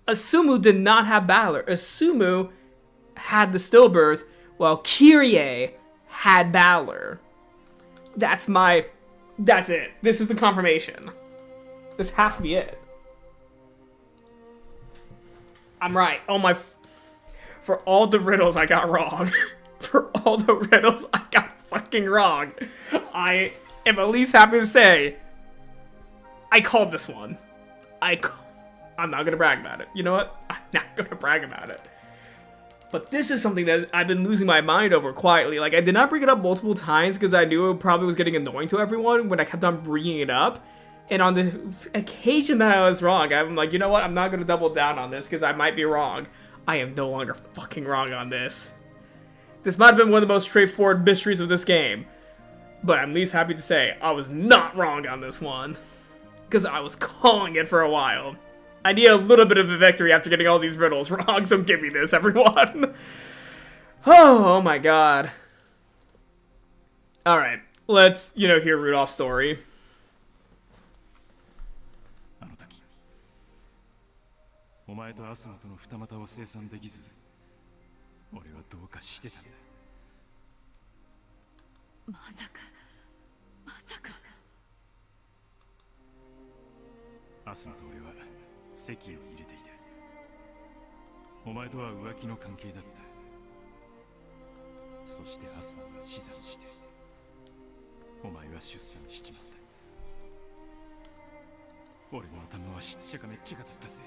Asumu did not have Balor. Asumu had the stillbirth, while Kyrie had Balor. That's it. This is the confirmation. This has to be it. I'm right. For all the riddles I got wrong. For all the riddles I got fucking wrong. I am at least happy to say, I called this one. I'm not gonna brag about it. You know what? I'm not gonna brag about it. But this is something that I've been losing my mind over quietly. I did not bring it up multiple times because I knew it probably was getting annoying to everyone when I kept on bringing it up. And on the occasion that I was wrong, I'm like, you know what? I'm not going to double down on this because I might be wrong. I am no longer fucking wrong on this. This might have been one of the most straightforward mysteries of this game, but I'm at least happy to say I was not wrong on this one. Because I was calling it for a while. I need a little bit of a victory after getting all these riddles wrong, so give me this, everyone. Oh my god. Alright, let's, hear Rudolph's story. あの時お前とアスマとの二股を生産できず俺はどうかしてたんだまさかアスマと俺は籍を入れていたお前とは浮気の関係だったそしてアスマは死産してお前は出産しちまった俺の頭はしっちゃかめっちゃかだったぜ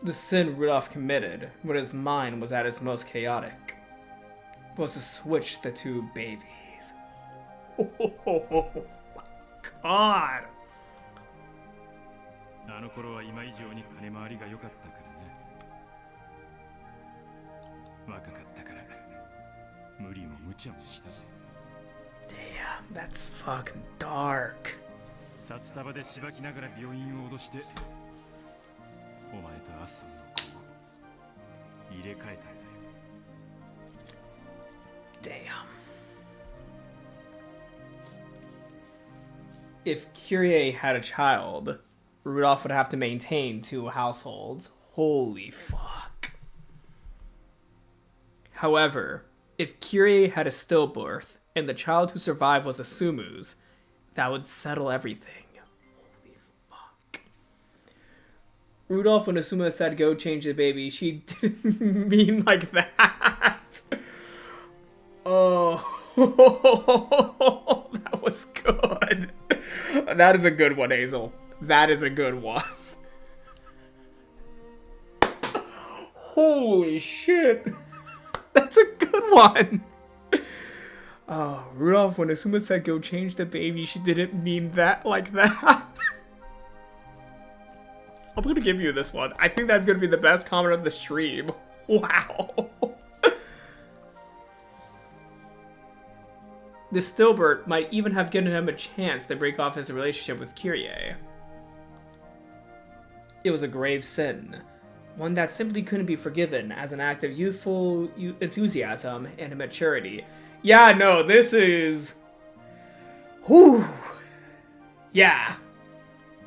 The sin Rudolph committed, when his mind was at its most chaotic, was to switch the two babies. Oh my god! あの頃は今以上に金回りが良かったからな若かったから無理も無茶もしたぜ Damn, that's fucking dark. 札束でしばきながら病院を脅してお前とアスマの子を入れ替えたんだよ Damn. If Kyrie had a child, Rudolph would have to maintain two households. Holy fuck. However, if Kyrie had a stillbirth and the child who survived was a Sumu's, that would settle everything. Holy fuck. Rudolph, when Asuma said go change the baby, she didn't mean like that. Oh, that was good. That is a good one, Hazel. That is a good one. Holy shit. That's a good one. Oh, Rudolph, when Asuma said go change the baby, she didn't mean that like that. I'm gonna give you this one. I think that's gonna be the best comment of the stream. Wow. The stillbirth might even have given him a chance to break off his relationship with Kyrie. It was a grave sin, one that simply couldn't be forgiven as an act of youthful enthusiasm and immaturity. Yeah, no, this is... Whew. Yeah.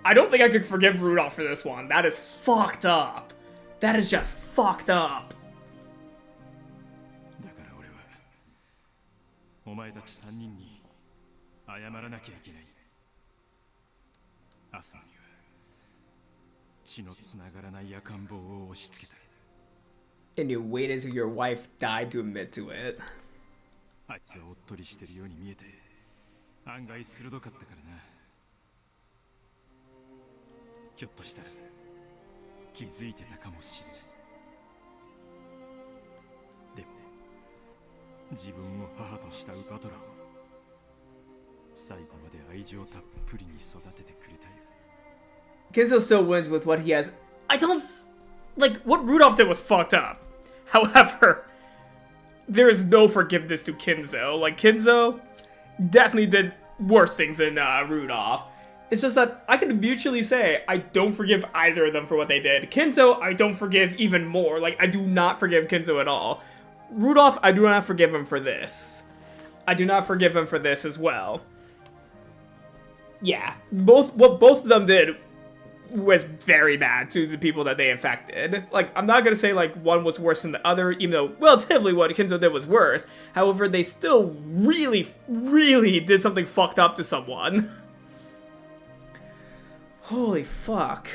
I don't think I could forgive Rudolph for this one. That is fucked up. That is just fucked up. だから俺はお前たち3人に謝らなきゃいけないアスマには血のつながらない赤ん坊を押し付けた And you waited till your wife died to admit to it. あいつはおっとりしてるように見えて案外鋭かったからなひょっとしたら気づいてたかもしれないでも自分を母と慕うバトラーを最後まで愛情たっぷりに育ててくれたよ Kinzo still wins with what he has. I don't... Like, what Rudolph did was fucked up. However, there is no forgiveness to Kinzo. Like, Kinzo definitely did worse things than Rudolph. It's just that I can mutually say I don't forgive either of them for what they did. Kinzo, I don't forgive even more. Like, I do not forgive Kinzo at all. Rudolph, I do not forgive him for this. I do not forgive him for this as well. Yeah, what both of them did was very bad to the people that they infected. Like, I'm not gonna say, like, one was worse than the other, even though, relatively, what Kinzo did was worse. However, they still really, really did something fucked up to someone. Holy fuck.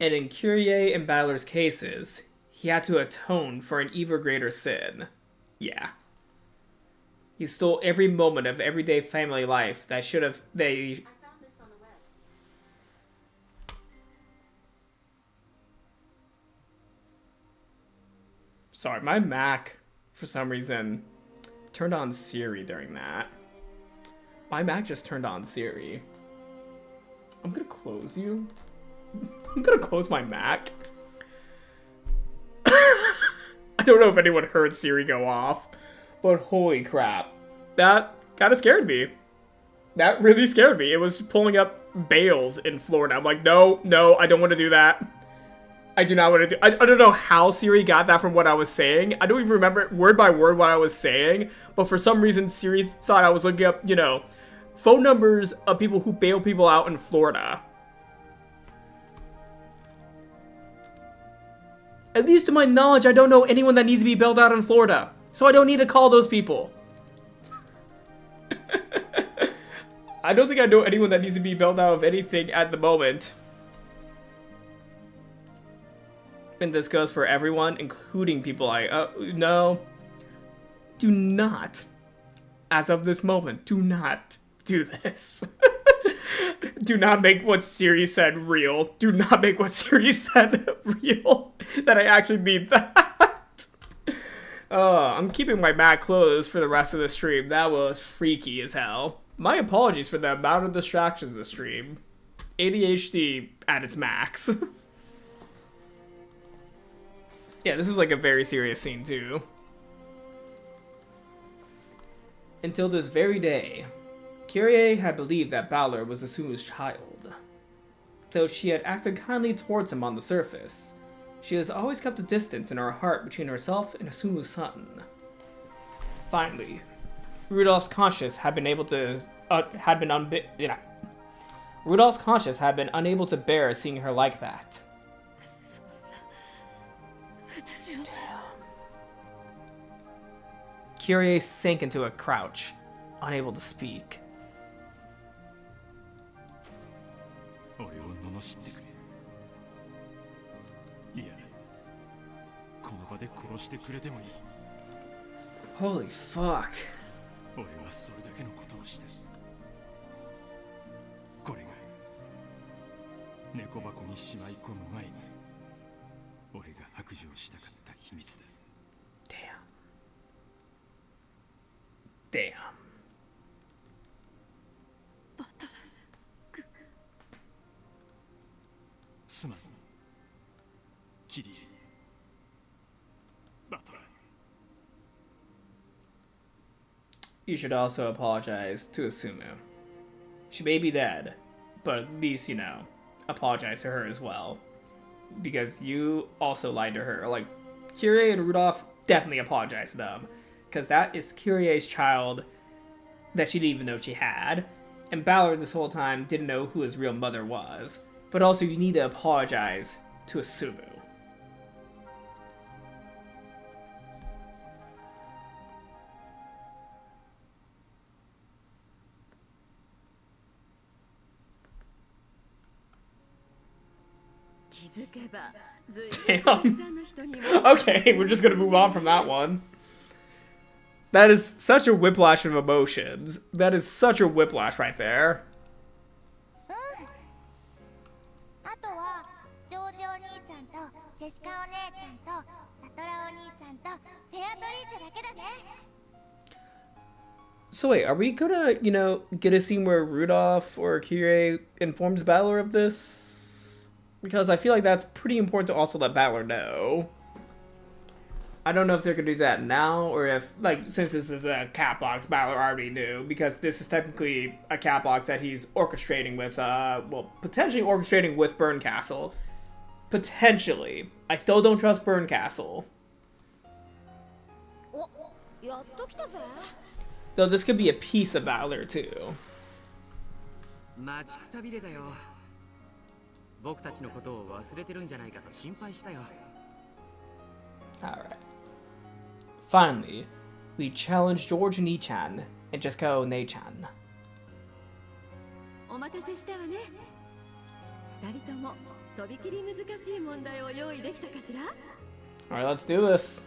And in Kyrie and Battler's cases, he had to atone for an even greater sin. Yeah. He stole every moment of everyday family life that should have... Sorry, my Mac, for some reason, turned on Siri during that. My Mac just turned on Siri. I'm gonna close you. I'm gonna close my Mac. I don't know if anyone heard Siri go off, but holy crap. That kind of scared me. That really scared me. It was pulling up bales in Florida. I'm like, no, I don't want to do that. I do not want to do... I don't know how Siri got that from what I was saying. I don't even remember word by word what I was saying. But for some reason, Siri thought I was looking up, you know, phone numbers of people who bail people out in Florida. At least to my knowledge, I don't know anyone that needs to be bailed out in Florida. So I don't need to call those people. I don't think I know anyone that needs to be bailed out of anything at the moment. And this goes for everyone, including people no. Do not, as of this moment, do not do this. Do not make what Siri said real. Do not make what Siri said real. That I actually need that. I'm keeping my Mac closed for the rest of the stream. That was freaky as hell. My apologies for the amount of distractions this stream. ADHD at its max. Yeah, this is like a very serious scene too. Until this very day, Kyrie had believed that Balor was Asumu's child. Though she had acted kindly towards him on the surface, she has always kept a distance in her heart between herself and Asumu's son. Finally, Rudolph's conscience had been unable to bear seeing her like that. Kyrie sank into a crouch, unable to speak. Holy fuck. Damn. You should also apologize to Asumu. She may be dead, but at least, you know, apologize to her as well. Because you also lied to her. Like, Kyrie and Rudolph, definitely apologize to them. Because that is Kyrie's child that she didn't even know she had. And Balor this whole time didn't know who his real mother was. But also you need to apologize to Asumu. Damn. Okay, we're just gonna move on from that one. That is such a whiplash of emotions. That is such a whiplash right there. So wait, are we gonna, you know, get a scene where Rudolph or Kyrie informs Balor of this? Because I feel like that's pretty important to also let Balor know. I don't know if they're gonna do that now, or if, like, since this is a cat box, Balor already knew, because this is technically a cat box that he's orchestrating with, well, potentially orchestrating with Burn Castle. Potentially. I still don't trust Burn Castle. Though this could be a piece of Balor, too. Alright. Finally, we challenge George Ni-chan and Jessica Onei-chan. Alright, let's do this.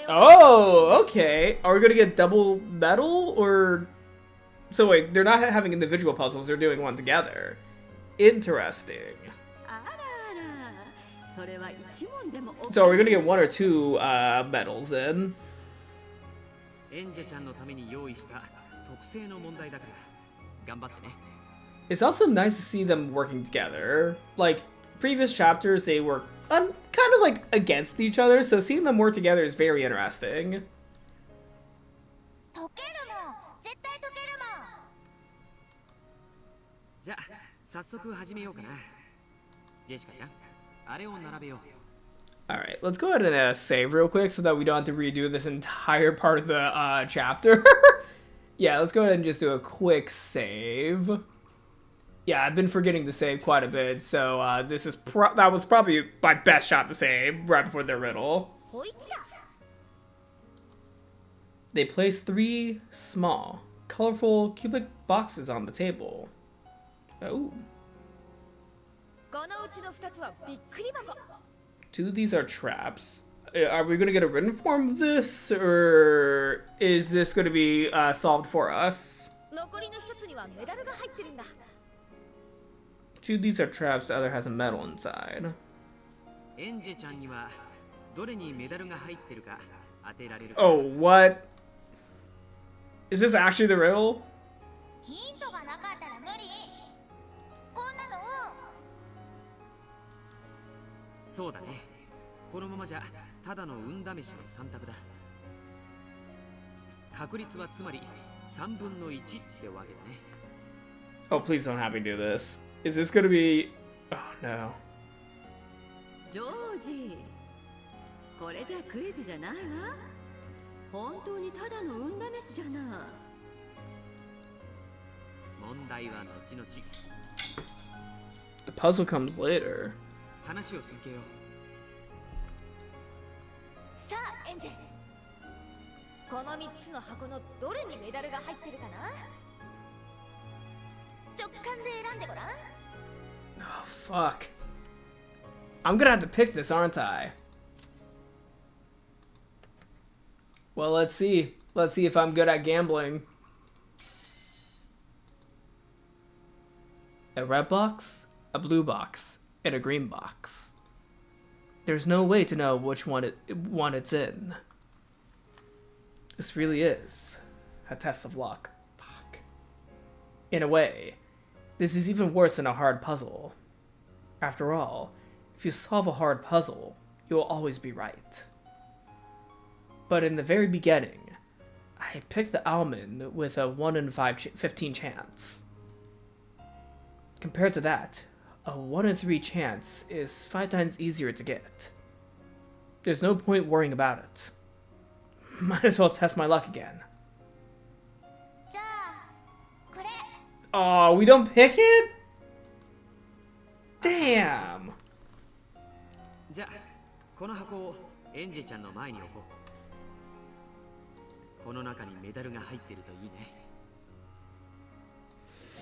Oh, okay. Are we gonna get double medal, or... So wait, they're not having individual puzzles, they're doing one together. Interesting. So we're gonna get one or two medals then. It's also nice to see them working together. Like, previous chapters, they were kind of like against each other, so seeing them work together is very interesting. 溶けるもん絶対溶けるもん。じゃあ早速始めようかな。ジェシカちゃん、あれを並べよう。Alright, let's go ahead and save real quick so that we don't have to redo this entire part of the chapter. Yeah, let's go ahead and just do a quick save. Yeah, I've been forgetting to save quite a bit, so this is that was probably my best shot to save right before the riddle. ほいきた。 They place 3 small, colorful cubic boxes on the table. Oh. このうちの2つはびっくり箱。 2 of these are traps. Are we going to get a written form of this, or is this going to be solved for us? 残りの1つにはメダルが入ってるんだ。 2 of these are traps, the other has a medal inside. エンジェちゃんにはどれにメダルが入ってるか当てられるか。 Oh, what? Is this actually the riddle? ヒントがなかったら無理。こんなの。そうだね。このままじゃただの運試しの3択だ。確率はつまり3分の1ってわけだね。 Oh, please don't have me do this. Is this gonna be... Oh, no. ジョージ、これじゃクイズじゃないわ。本当にただの運試しじゃない。問題は後々。 The puzzle comes later. 話を続けよう。さあエンジェ、この3つの箱のどれにメダルが入ってるかな。直感で選んでごらん。 Oh, fuck. I'm gonna have to pick this, aren't I? Well, let's see. Let's see if I'm good at gambling. A red box, a blue box, and a green box. There's no way to know which one it's in. This really is a test of luck. Fuck. In a way, this is even worse than a hard puzzle. After all, if you solve a hard puzzle, you will always be right. But in the very beginning, I picked the almond with a 1 in 15 chance. Compared to that, a 1 in 3 chance is 5 times easier to get. There's no point worrying about it. Might as well test my luck again. じゃあこれ。 Oh, we don't pick it? Damn. じゃあこの箱をエンジェちゃんの前に置こう。この中にメダルが入ってるといいね。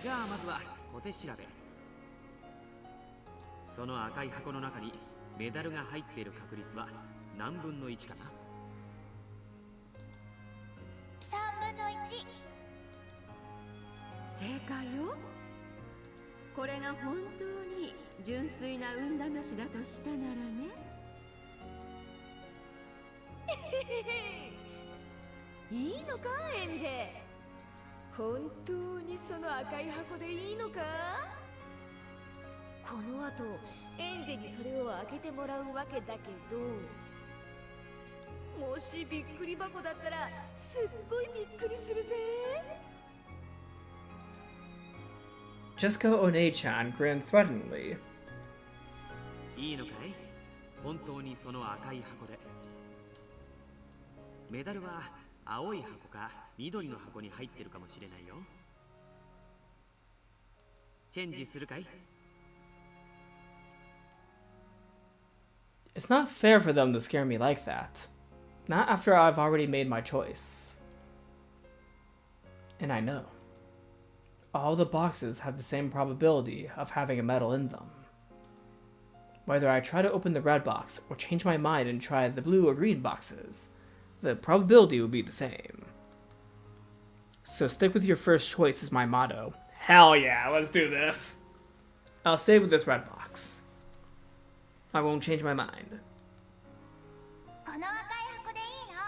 じゃあまずは小手調べ。その赤い箱の中にメダルが入っている確率は何分の1かな。3分の1。正解よ。これが本当に純粋な運試しだとしたならね。いいのかエンジェ。本当にその赤い箱でいいのか。この後エンジェにそれを開けてもらうわけだけど、もしびっくり箱だったらすっごいびっくりするぜ。 Jessica One-chan grinned threateningly. いいのかい？本当にその赤い箱で。メダルは青い箱か緑の箱に入ってるかもしれないよ。チェンジするかい？ It's not fair for them to scare me like that. Not after I've already made my choice. And I know. All the boxes have the same probability of having a medal in them. Whether I try to open the red box or change my mind and try the blue or green boxes, the probability will be the same. So stick with your first choice is my motto. Hell yeah, let's do this. I'll stay with this red box. I won't change my mind. この赤い箱でいいの。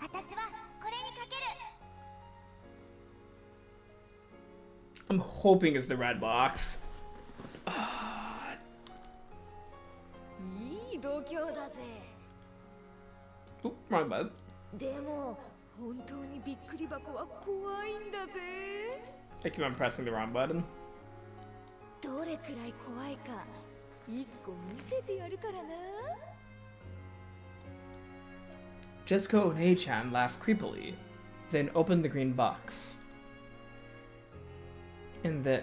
私はこれにかける。I'm hoping it's the red box. いい度胸だぜ。 Oop, wrong button. でも本当にびっくり箱は怖いんだぜ。 I keep on pressing the wrong button. どれくらい怖いか一個見せてやるからな。 Jessica and A-chan laughed creepily, then opened the green box. And then...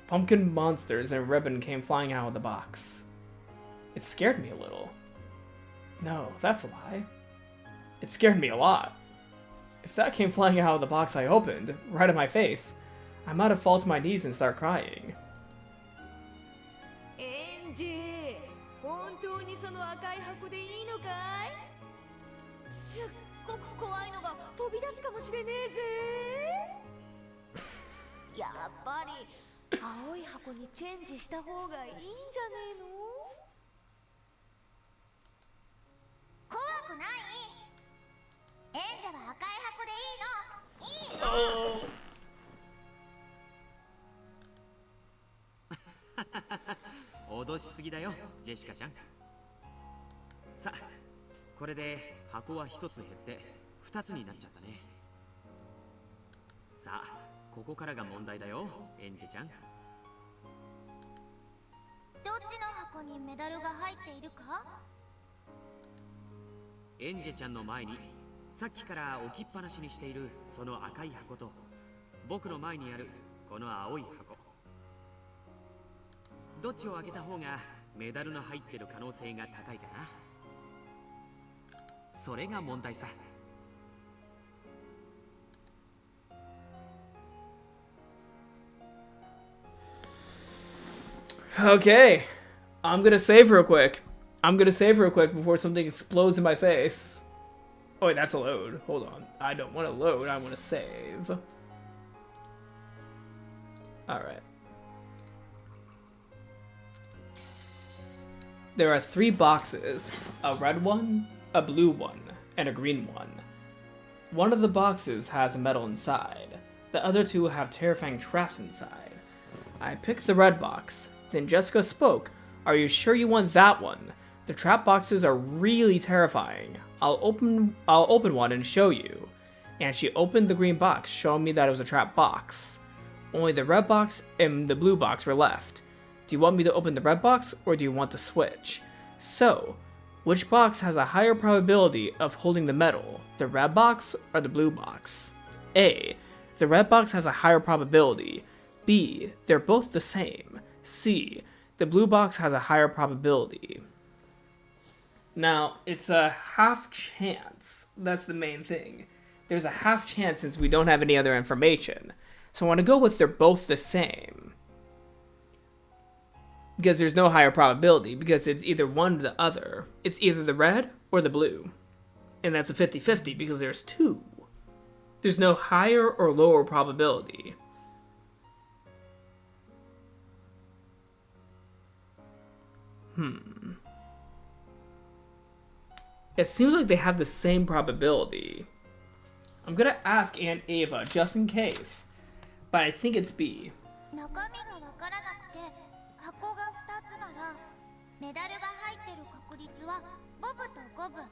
pumpkin monsters and a ribbon came flying out of the box. It scared me a little. No, that's a lie. It scared me a lot. If that came flying out of the box I opened, right in my face, I might have fallen to my knees and start crying. エンジ、本当にその赤い箱でいいのかい？すっごく怖いのが飛び出すかもしれねえぜ。やっぱり青い箱にチェンジした方がいいんじゃねえの？怖くない。エンジェは赤い箱でいいの。いいの。脅しすぎだよ、ジェシカちゃん。さあ、これで箱は1つ減って2つになっちゃったね。さあ、ここからが問題だよ、エンジェちゃん。どっちの箱にメダルが入っているか？エンジェちゃんの前にさっきから置きっぱなしにしているその赤い箱と、僕の前にあるこの青い箱、どっちを開けた方がメダルの入ってる可能性が高いかな。それが問題さ。Okay, I'm gonna save real quick. I'm gonna save real quick before something explodes in my face. Oh wait, that's a load. Hold on. I don't want to load, I want to save. Alright. There are 3 boxes. A red one, a blue one, and a green one. One of the boxes has metal inside. The other 2 have terrifying traps inside. I picked the red box. Then Jessica spoke. Are you sure you want that one? The trap boxes are really terrifying. I'll open one and show you. And she opened the green box, showing me that it was a trap box. Only the red box and the blue box were left. Do you want me to open the red box, or do you want to switch? So, which box has a higher probability of holding the medal, the red box or the blue box? A. The red box has a higher probability. B. They're both the same. C. The blue box has a higher probability. Now, it's a half chance. That's the main thing. There's a half chance since we don't have any other information. So I want to go with they're both the same. Because there's no higher probability, because it's either one or the other. It's either the red or the blue. And that's a 50-50 because there's 2. There's no higher or lower probability. It seems like they have the same probability. I'm gonna ask Aunt Ava just in case, but I think it's B. 中身がわからなくて箱が2つならメダルが入ってる確率はボブと5分。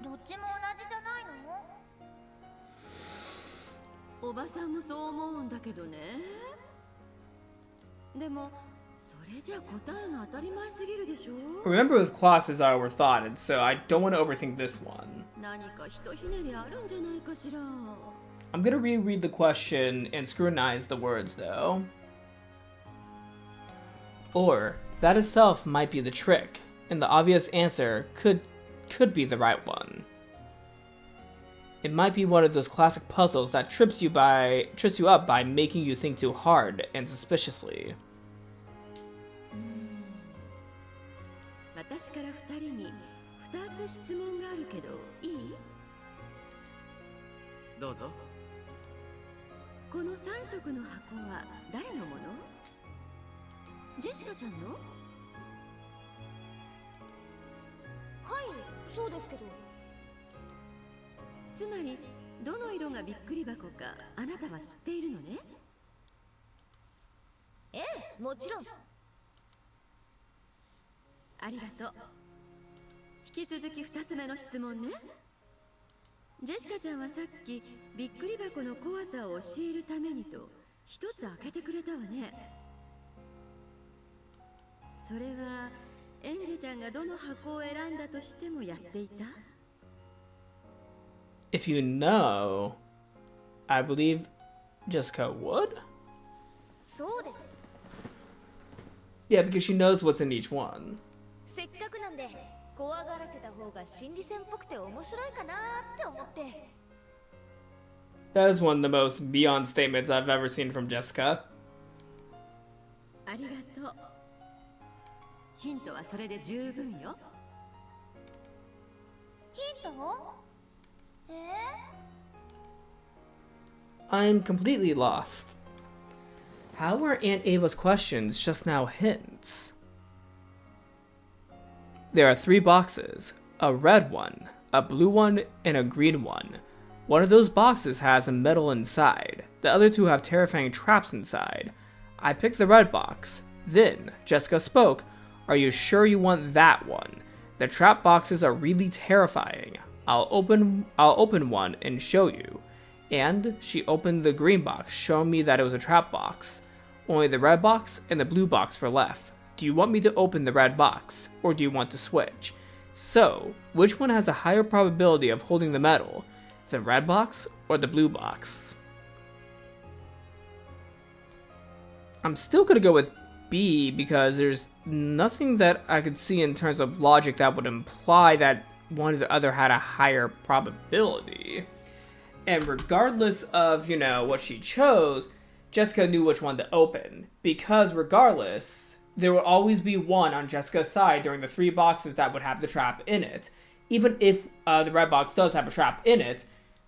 どっちも同じじゃないの？おばさんもそう思うんだけどね。でもそれじゃ答えが当たり前すぎるでしょ。 Remember with classes I overthought it, so I don't want to overthink this one. 何かひとひねりあるんじゃないかしら。I'm gonna reread the question and scrutinize the words though. Or, that itself might be the trick, and the obvious answer could be the right one. It might be one of those classic puzzles that trips you up by making you think too hard and suspiciously. 私から2人に2つ質問があるけどいい？どうぞ。この3色の箱は誰のもの？ジェシカちゃんの？はい、そうですけど。つまりどの色がびっくり箱かあなたは知っているのね。ええ、もちろん。ありがとう。引き続き2つ目の質問ね。ジェシカちゃんはさっきびっくり箱の怖さを教えるためにと一つ開けてくれたわね。それはエンジェちゃんがどの箱を選んだとしてもやっていた？ If you know, I believe Jessica would? そうです。 Yeah, because she knows what's in each one. せっかくなんで怖がらせた方が心理戦っぽくて面白いかなって思って。That is one of the most beyond statements I've ever seen from Jessica. ありがとう。ヒントはそれで十分よ。ヒント？I'm completely lost. How were Aunt Ava's questions just now hints? There are 3 boxes, a red one, a blue one, and a green one. One of those boxes has a medal inside. The other 2 have terrifying traps inside. I picked the red box. Then, Jessica spoke. Are you sure you want that one? The trap boxes are really terrifying. I'll open one and show you. And she opened the green box, showing me that it was a trap box. Only the red box and the blue box were left. Do you want me to open the red box, or do you want to switch? So, which one has a higher probability of holding the medal? The red box or the blue box? I'm still gonna go with B because there's nothing that I could see in terms of logic that would imply that one or the other had a higher probability. And regardless of, what she chose, Jessica knew which one to open. Because regardless, there would always be one on Jessica's side during the 3 boxes that would have the trap in it. Even if the red box does have a trap in it,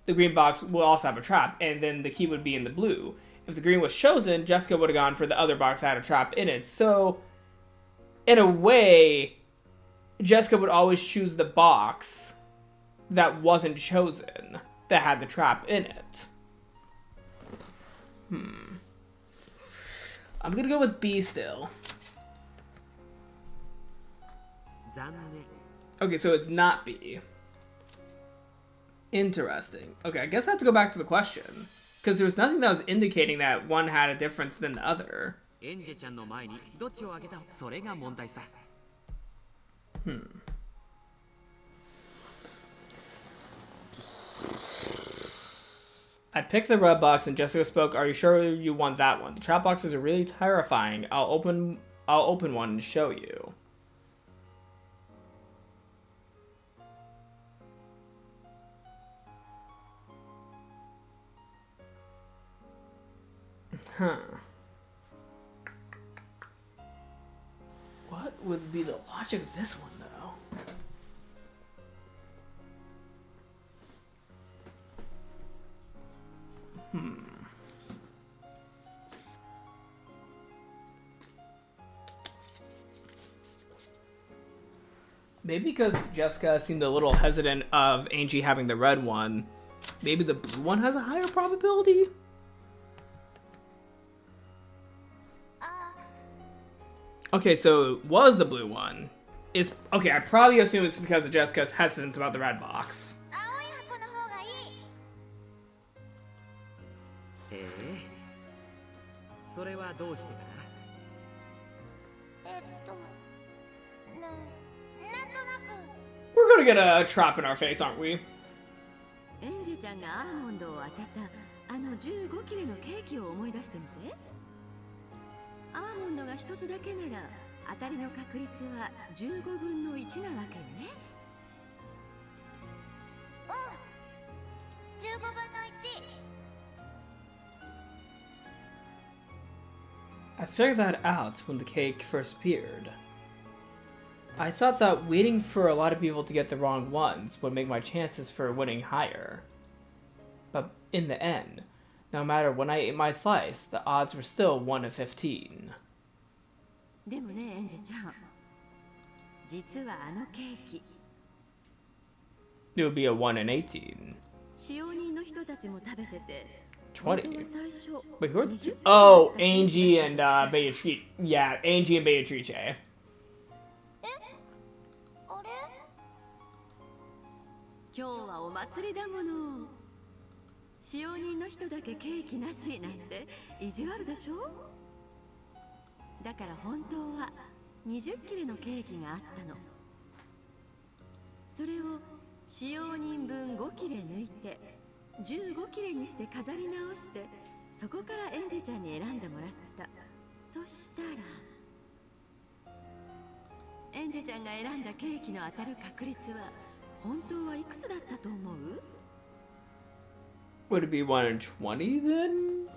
the green box will also have a trap, and then the key would be in the blue. If the green was chosen, Jessica would have gone for the other box that had a trap in it. So, in a way, Jessica would always choose the box that wasn't chosen, that had the trap in it. I'm gonna go with B still. Okay, so it's not B. Interesting. Okay, I guess I have to go back to the question. Because there was nothing that was indicating that one had a difference than the other. I picked the red box and Jessica spoke, are you sure you want that one? The trap boxes are really terrifying. I'll open one and show you. What would be the logic of this one, though? Maybe because Jessica seemed a little hesitant of Angie having the red one, maybe the blue one has a higher probability? Okay, so it was the blue one. Okay, I probably assume it's because of Jessica's hesitance about the red box. We're gonna get a trap in our face, aren't we? エンジェちゃんがアーモンドを当てたあの15切れのケーキを思い出してみて。アーモンドが一つだけなら当たりの確率は15分の1なわけよね。15分の1。 I figured that out when the cake first appeared. I thought that waiting for a lot of people to get the wrong ones would make my chances for winning higher. But in the end, no matter when I ate my slice, the odds were still 1 in 15. でもね、エンジェちゃん。実はあのケーキ。It would be a 1 in 18. 使用人の人たちも食べてて、 20. 本当は最初 Wait, who are the two? 20 Oh, Angie and Beatrice. Yeah, Angie and Beatrice. あれ？今日はお祭りだもの。使用人の人だけケーキなしなんて意地悪でしょ。だから本当は20切れのケーキがあったの。それを使用人分5切れ抜いて15切れにして飾り直して、そこからエンジェちゃんに選んでもらった。としたら、エンジェちゃんが選んだケーキの当たる確率は本当はいくつだったと思う？ Would it be 1 in 20 then?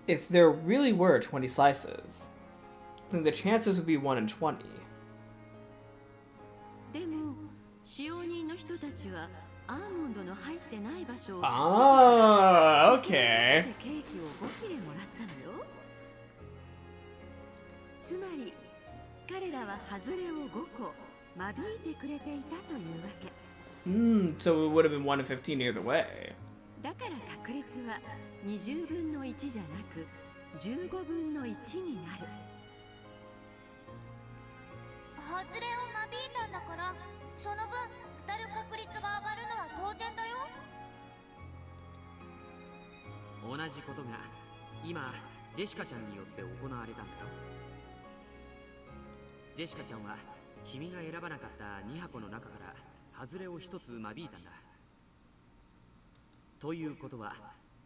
If there really were 20 slices, then the chances would be 1 in 20. でも使用人の人たちはアーモンドの入ってない場所を知って Ah, そこで okay. 外でケーキを5切れもらったのよ。つまり彼らはハズレを5個間引いてくれていたというわけ。So it would have been 1 in 15 either way. だから確率は20分の1じゃなく15分の1になる。ハズレを間引いたんだから、その分当たる確率が上がるのは当然だよ。同じことが今ジェシカちゃんによって行われたんだよ。ジェシカちゃんは君が選ばなかった2箱の中からハズレを1つ間引いたんだ。ということは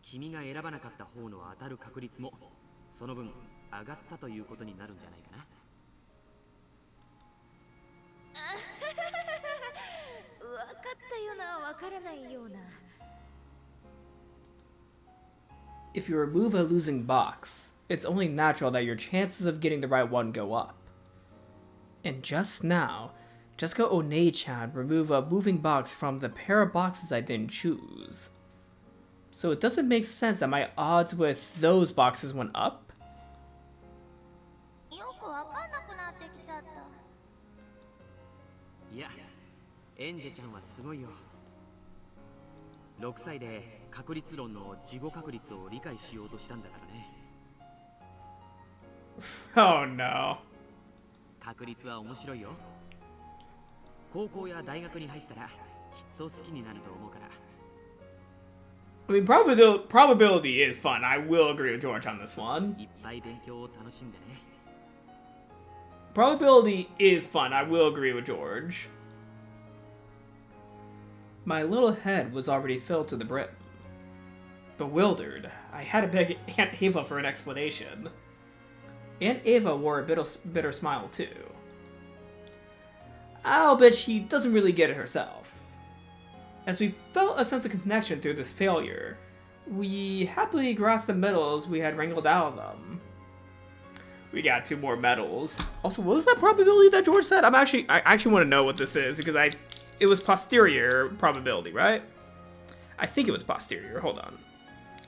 君が選ばなかった方の当たる確率もその分上がったということになるんじゃないかな。分かったような分からないような。 If you remove a losing box, it's only natural that your chances of getting the right one go up. And just now, Jessica Onei-chan removed a moving box from the pair of boxes I didn't choose. So it doesn't make sense that my odds with those boxes went up. よくわかんなくなってきちゃった。いや、エンジェちゃんはすごいよ。6歳で確率論の事後確率を理解しようとしたんだからね。Oh no. 確率は面白いよ。高校や大学に入ったらきっと好きになると思うから。I mean, probability is fun. I will agree with George on this one. いっぱい勉強を楽しんでね。Probability is fun. I will agree with George. My little head was already filled to the brim. Bewildered, I had to beg Aunt Ava for an explanation. Aunt Ava wore a bitter smile too. I'll bet she doesn't really get it herself. As we felt a sense of connection through this failure, we happily grasped the medals we had wrangled out of them. We got 2 more medals. Also, what was that probability that George said? I actually want to know what this is because it was posterior probability, right? I think it was posterior. Hold on.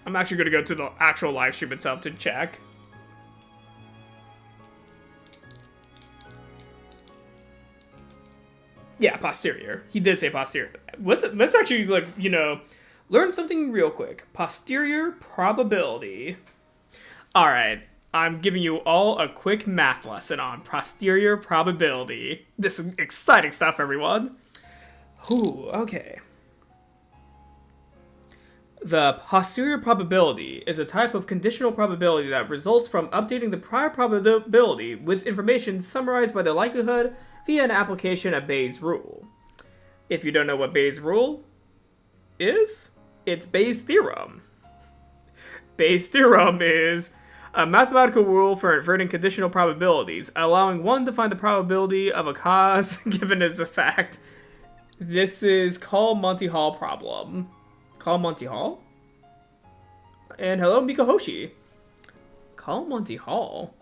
I'm actually going to go to the actual live stream itself to check. Yeah, posterior. He did say posterior. Let's actually, like, you know, learn something real quick. Posterior probability. All right. I'm giving you all a quick math lesson on posterior probability. This is exciting stuff, everyone. Ooh, okay. The posterior probability is a type of conditional probability that results from updating the prior probability with information summarized by the likelihood via an application of Bayes' rule. If you don't know what Bayes' rule is, it's Bayes' theorem. Bayes' theorem is a mathematical rule for inverting conditional probabilities, allowing one to find the probability of a cause given its effect. This is called Monty Hall problem. Call Monty Hall? And hello, Mikahoshi. Call Monty Hall?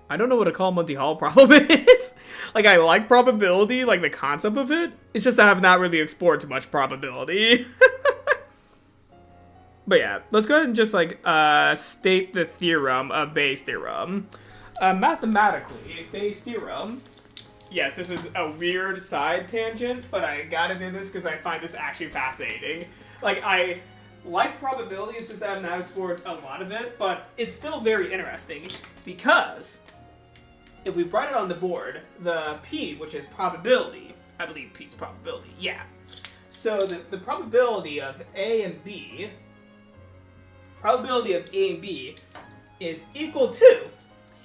I don't know what a Call Monty Hall problem is. Like, I like probability, like the concept of it. It's just that I have not really explored too much probability. But yeah, let's go ahead and just, like, state the theorem of Bayes' theorem. Mathematically, Bayes' theorem yes, this is a weird side tangent, but I gotta do this because I find this actually fascinating. Like, I like probabilities, just I have not explored a lot of it, but it's still very interesting because if we write it on the board, the P, which is probability, I believe P is probability, yeah. So the probability of A and B is equal to,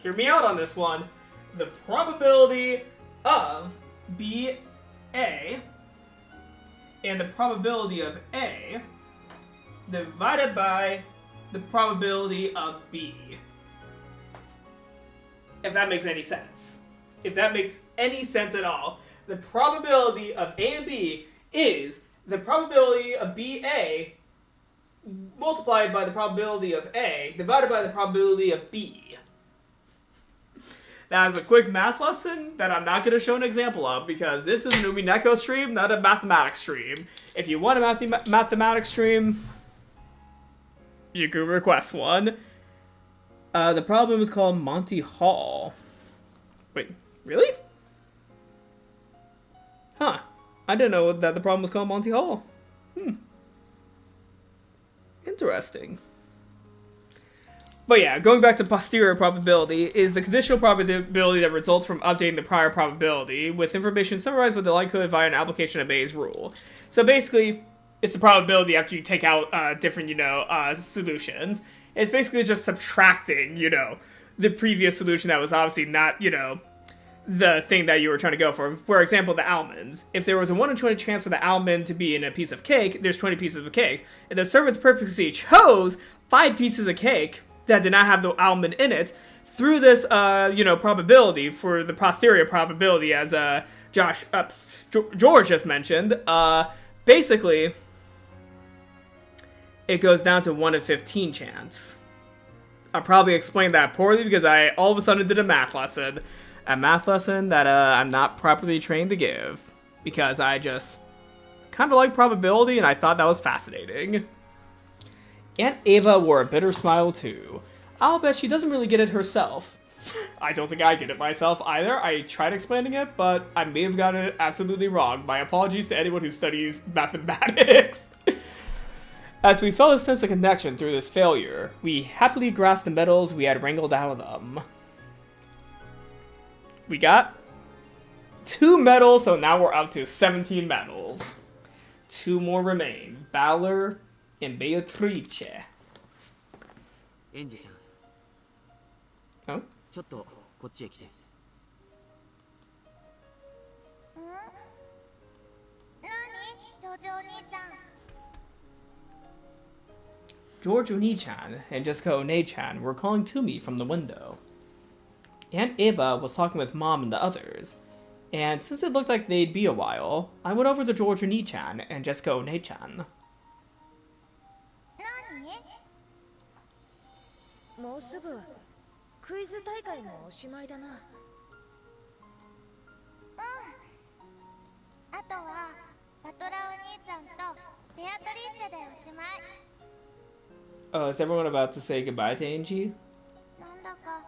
hear me out on this one, the probability of BA and the probability of A divided by the probability of B. If that makes any sense. If that makes any sense at all. The probability of A and B is the probability of BA multiplied by the probability of A divided by the probability of B. That is a quick math lesson that I'm not going to show an example of because this is an Umineko stream, not a mathematics stream. If you want a mathematics stream, you can request one. The problem is called Monty Hall. Wait, really? Huh. I didn't know that the problem was called Monty Hall. Interesting. But yeah, going back to posterior probability is the conditional probability that results from updating the prior probability with information summarized with the likelihood via an application of Bayes' rule. So basically, it's the probability after you take out different, solutions. It's basically just subtracting, the previous solution that was obviously not, the thing that you were trying to go for. For example, the almonds. If there was a 1 in 20 chance for the almond to be in a piece of cake, there's 20 pieces of cake. If the servants purposely chose 5 pieces of cake that did not have the almond in it, through this, probability for the posterior probability, as George just mentioned, basically, it goes down to 1 in 15 chance. I'll probably explain that poorly because I all of a sudden did a math lesson that I'm not properly trained to give because I just kind of like probability and I thought that was fascinating. Aunt Ava wore a bitter smile too. I'll bet she doesn't really get it herself. I don't think I get it myself either. I tried explaining it, but I may have gotten it absolutely wrong. My apologies to anyone who studies mathematics. As we felt a sense of connection through this failure, we happily grasped the medals we had wrangled out of them. We got 2 medals, so now we're up to 17 medals. 2 more remain. Balor and Beatrice. エンジちゃん。 Oh? ちょっとこっちへ来て。ジョジョお兄ちゃん。 George Oni-chan and Jessica One-chan were calling to me from the window. Aunt Ava was talking with Mom and the others, and since it looked like they'd be a while, I went over to George Oni-chan and Jessica One-chan. もうすぐクイズ大会もおしまいだな。あとはバトラお兄ちゃんとベアトリーチェでおしまい。 Oh, is everyone about to say goodbye to Angie? なんだか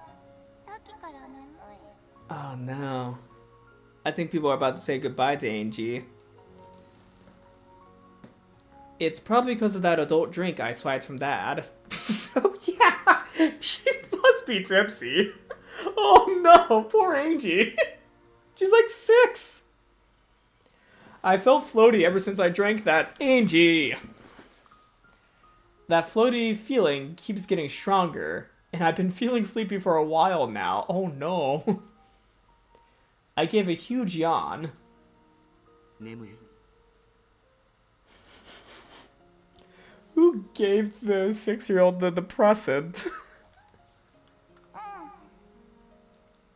さっきから眠い。 Oh no. I think people are about to say goodbye to Angie. It's probably because of that adult drink I swiped from Dad. Oh yeah! She must be tipsy. Oh no, poor Angie. She's like 6. I felt floaty ever since I drank that. Angie! That floaty feeling keeps getting stronger, and I've been feeling sleepy for a while now. Oh no. I gave a huge yawn. 眠い。 Who gave the 6-year-old the depressant? ソファ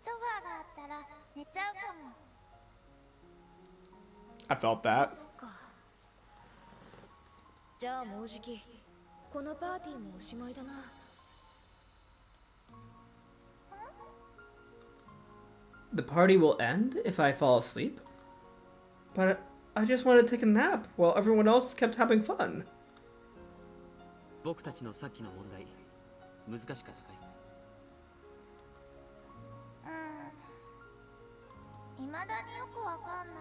ーがあったら寝ちゃうかも。 I felt that. じゃあもうじきこのパーティーもおしまいだな。The party will end if I fall asleep? But I just wanted to take a nap while everyone else kept having fun. 僕たちのさっきの問題、難しかったかい？今まだによくわかんな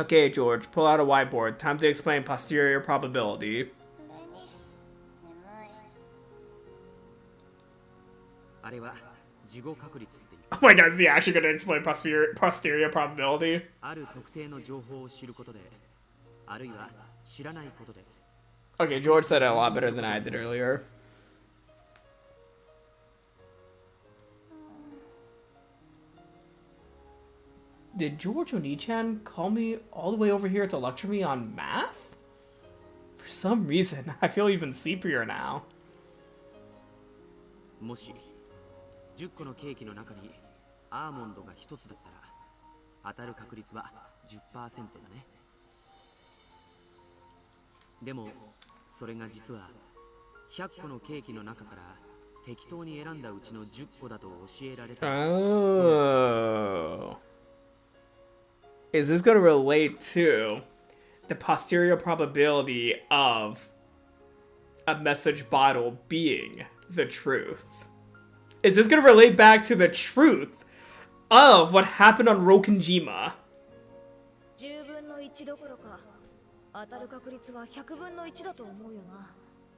い。 Okay, George, pull out a whiteboard. Time to explain posterior probability. それに眠い。あれは事後確率っていう Oh my god, is he actually gonna explain posterior probability? ある特定の情報を知ることで、あるいは知らないことで Okay, George said it a lot better than I did earlier. Did George Oni-chan call me all the way over here to lecture me on math? For some reason, I feel even sleepier now. もし10個のケーキの中にアーモンドが1つだったら当たる確率は 10% だね。でもそれが実は100個のケーキの中から適当に選んだうちの10個だと教えられた。 Oh. Is this going to relate to the posterior probability of a message bottle being the truth? Is this going to relate back to the truth of what happened on Rokenjima? 10分の1どころか当たる確率は100分の1だと思うよな。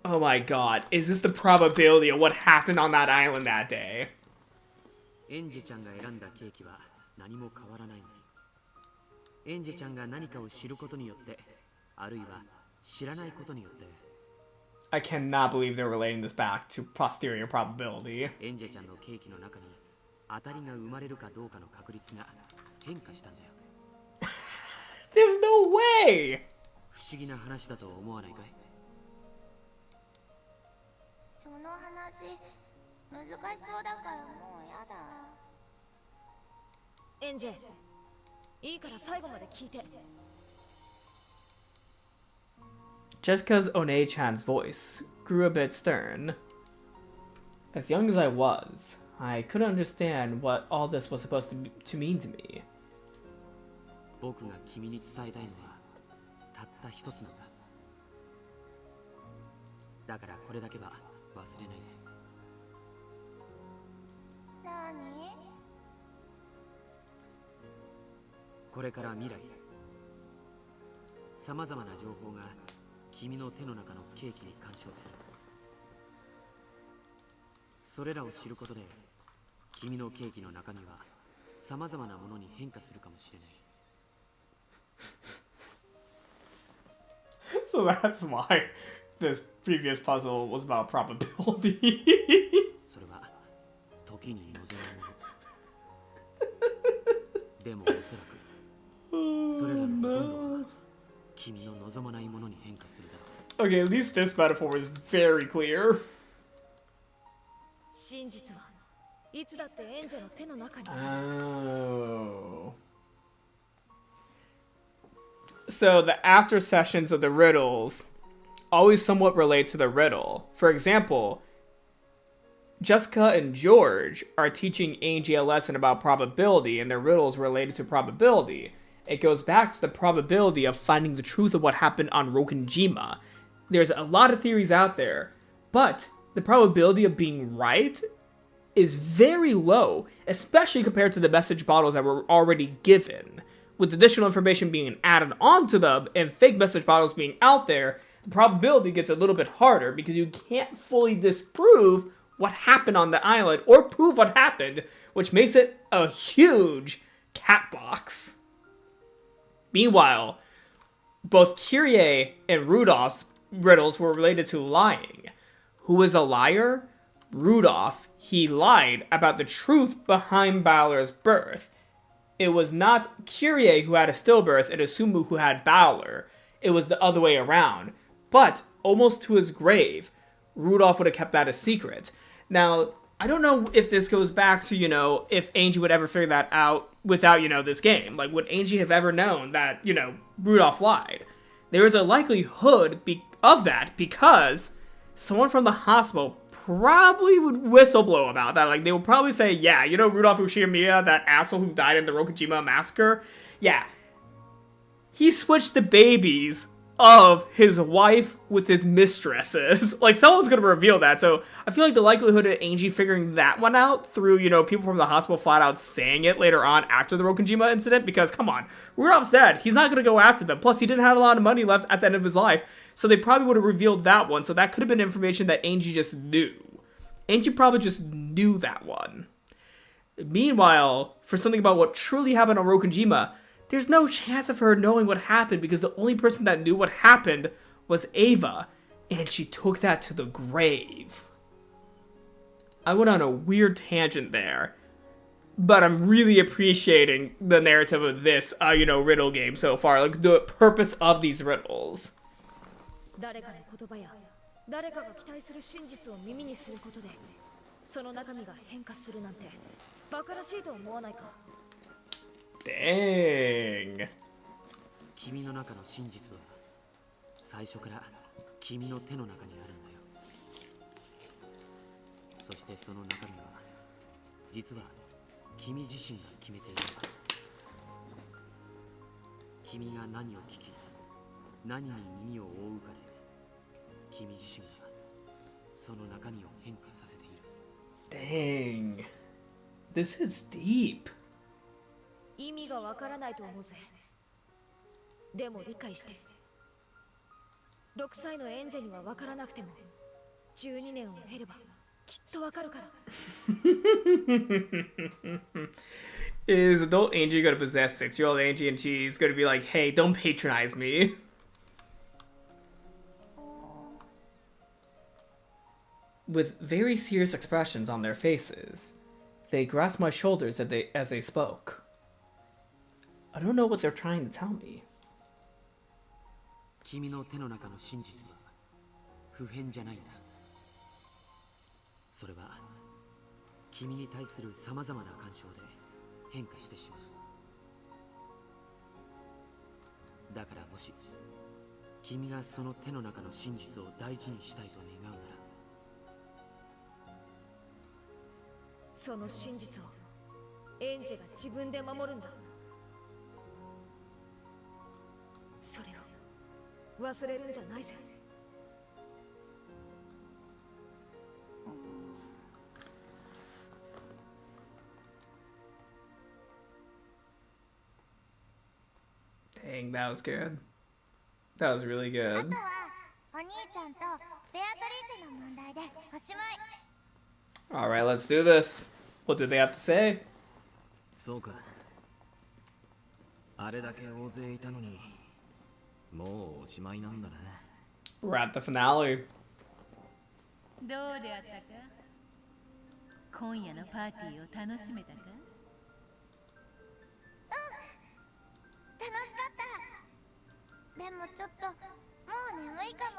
Oh my god, is this the probability of what happened on that island that day? エンジェちゃんが選んだケーキは何も変わらないのに、エンジェちゃんが何かを知ることによって、あるいは知らないことによって、 I cannot believe they're relating this back to posterior probability. エンジェちゃんのケーキの中に当たりが生まれるかどうかの確率が変化したんだよ。 There's no way! 不思議な話だと思わないかい？その話難しそうだからもうやだ。エンジェ、いいから最後まで聞いて。 Jessica's One-chan's voice grew a bit stern. As young as I was, I couldn't understand what all this was supposed to mean to me. 僕が君に伝えたいのはたった一つなんだ。だからこれだけは忘れないで。何？これから未来へさまざまな情報が君の手の中のケーキに干渉する。それらを知ることで君のケーキの中身はさまざまなものに変化するかもしれない。 So that's why this previous puzzle was about probability. それは時に望むもの。でもおそらくそれらのほとんどは君の望まないものに変化するだろう。 Okay, at least this metaphor was very clear. 真実はいつだってエンジェの手の中に。 Oh. So the after sessions of the riddles always somewhat relate to the riddle. For example, Jessica and George are teaching Angie a lesson about probability, and their riddles related to probability. It goes back to the probability of finding the truth of what happened on Rokenjima. There's a lot of theories out there, but the probability of being right is very low, especially compared to the message bottles that were already given. With additional information being added onto them and fake message bottles being out there, the probability gets a little bit harder because you can't fully disprove what happened on the island or prove what happened, which makes it a huge cat box. Meanwhile, both Kyrie and Rudolph's riddles were related to lying. Who is a liar? Rudolph. He lied about the truth behind Balor's birth. It was not Kyrie who had a stillbirth and Asumu who had Balor. It was the other way around. But, almost to his grave, Rudolph would have kept that a secret. Now, I don't know if this goes back to, if Angie would ever figure that out without, this game. Like, would Angie have ever known that, Rudolph lied? There is a likelihood of that because someone from the hospital probably would whistleblow about that. Like, they would probably say, yeah, Rudolph Ushiyamiya, that asshole who died in the Rokujima massacre? Yeah. He switched the babies of his wife with his mistresses. Like, someone's gonna reveal that, so I feel like the likelihood of Angie figuring that one out through, you know, people from the hospital flat out saying it later on after the Rokonjima incident, because, come on, Rudolph's dead. He's not gonna go after them. Plus, he didn't have a lot of money left at the end of his life, so they probably would have revealed that one, so that could have been information that Angie just knew. Angie probably just knew that one. Meanwhile, for something about what truly happened on Rokonjima, there's no chance of her knowing what happened because the only person that knew what happened was Ava, and she took that to the grave. I went on a weird tangent there, but I'm really appreciating the narrative of this, riddle game so far, like the purpose of these riddles. 誰かの言葉や誰かが期待する真実を耳にすることでその中身が変化するなんてバカらしいと思わないか Dang. 君の中の真実は最初から君の手の中にあるんだよ。そしてその中身は実は君自身が決めているんだ。君が何を聞き何に耳を覆うかで君自身がその中身を変化させている。 Dang. This is deep. 意味がわからないと思うぜ。でも理解して。6歳のエンジェにはわからなくても、12年を経ればきっとわかるから。Is adult Angie gonna possess 6-year-old Angie and she's gonna be like, hey, don't patronize me? With very serious expressions on their faces, they grasped my shoulders as they spoke. I don't know what they're trying to tell me. 君の手の中の真実は不変じゃないんだ。それは君に対する様々な干渉で変化してしまう。だからもし君がその手の中の真実を大事にしたいと願うなら、その真実をエンジェが自分で守るんだ。それを忘れるんじゃないぜ。Dang, that was good. That was really good. あとはお兄ちゃんとベアトリーチェの問題でおしまい。 Alright, let's do this. What do they have to say? そうか。あれだけ大勢いたのに、もうおしまいなんだね。We're at the finale. どうであったか？今夜のパーティーを楽しめたか？楽しかった。でもちょっともう眠いかも。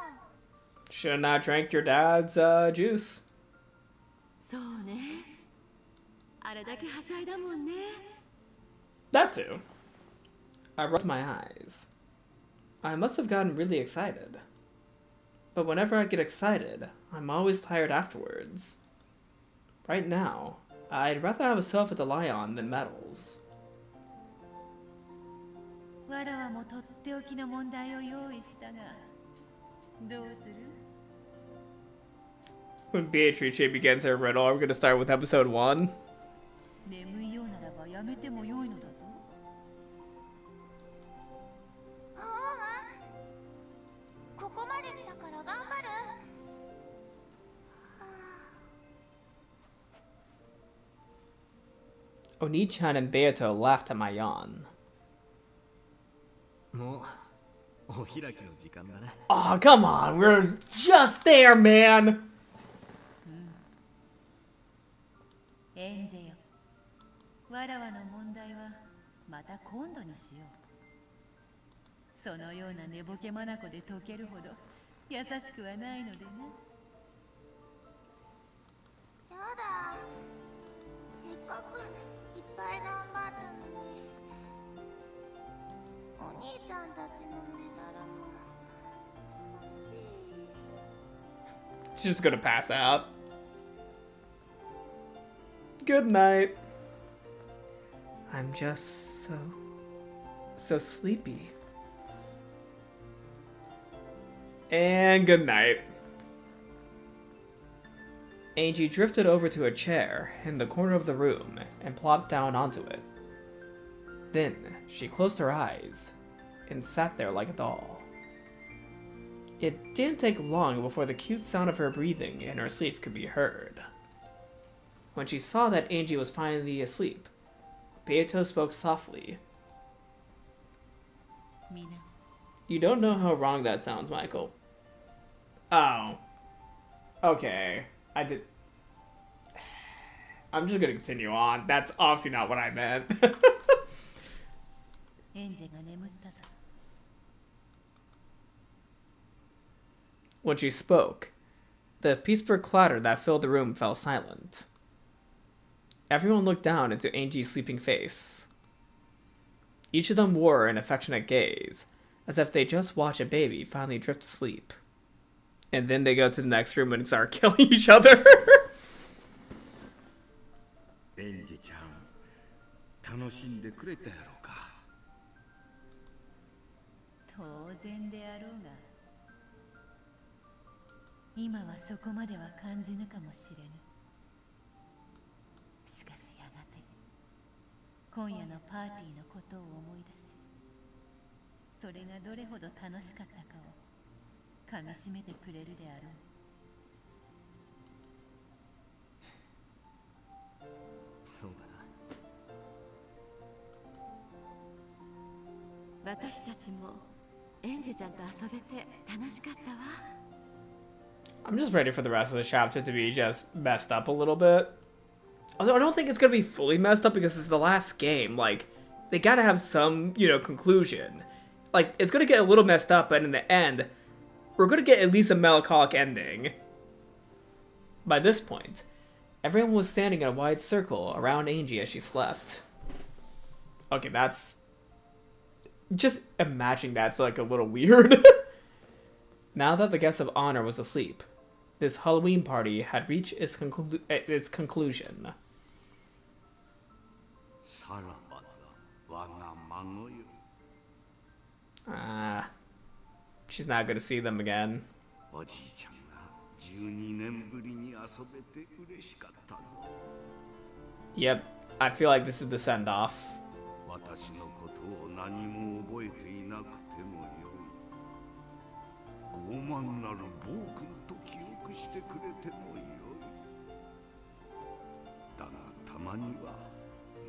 Should not drank your dad's juice. そうね。あれだけはしゃいだもんね。That too. I rubbed my eyes. I must have gotten really excited. But whenever I get excited, I'm always tired afterwards. Right now, I'd rather have a sofa to lie on than medals. わらわもとっておきの問題を用意したが、どうする？ When Beatrice begins her riddle, are we going to start with episode 1? 眠いようならばやめてもよいのだぞ。ここまで来たから頑張る。Oni-chan and Beato laughed at my yawn. もうお開きの時間だね。 Oh, come on, we're just there, man! エンジェよ。わらわの問題はまた今度にしよう。そのような寝ぼけ眼で解けるほど優しくはないのでな。やだ。せっかくいっぱい頑張ったのに。お兄ちゃんたちのメダルも欲しい。 She's just gonna pass out. Good night. I'm just so sleepy. And good night. Angie drifted over to a chair in the corner of the room and plopped down onto it. Then she closed her eyes and sat there like a doll. It didn't take long before the cute sound of her breathing in her sleep could be heard. When she saw that Angie was finally asleep, Beato spoke softly. Mina. You don't know how wrong that sounds, Michael. Oh. Okay. I'm just gonna continue on. That's obviously not what I meant. エンジェが眠ったぞ。 When she spoke, the peaceful clatter that filled the room fell silent. Everyone looked down into Angie's sleeping face. Each of them wore an affectionate gaze, as if they just watched a baby finally drift to sleep. And then they go to the next room and start killing each other. エンジちゃん、楽しんでくれたやろうか。当然であろうが、今はそこまでは感じぬかもしれぬ。しかしやがて今夜のパーティーのことを思い出し、それがどれほど楽しかったかをかみしめてくれるであろう。そうだな。私たちもエンジェちゃんと遊べて楽しかったわ。I'm just ready for the rest of the chapter to be just messed up a little bit. Although I don't think it's gonna be fully messed up because it's the last game. Like, they gotta have some, conclusion. Like, it's gonna get a little messed up, but in the end, we're gonna get at least a melancholic ending. By this point, everyone was standing in a wide circle around Angie as she slept. Okay, that's... Just imagining that's like a little weird. Now that the guest of honor was asleep, this Halloween party had reached its conclusion. さらばだ、我が孫よ。She's not gonna see them again. おじいちゃんが12年ぶりに遊べて嬉しかったぞ。Yep, I feel like this is the send-off. 私のことを何も覚えていなくてもよい。傲慢なる暴君と記憶してくれてもよい。だがたまには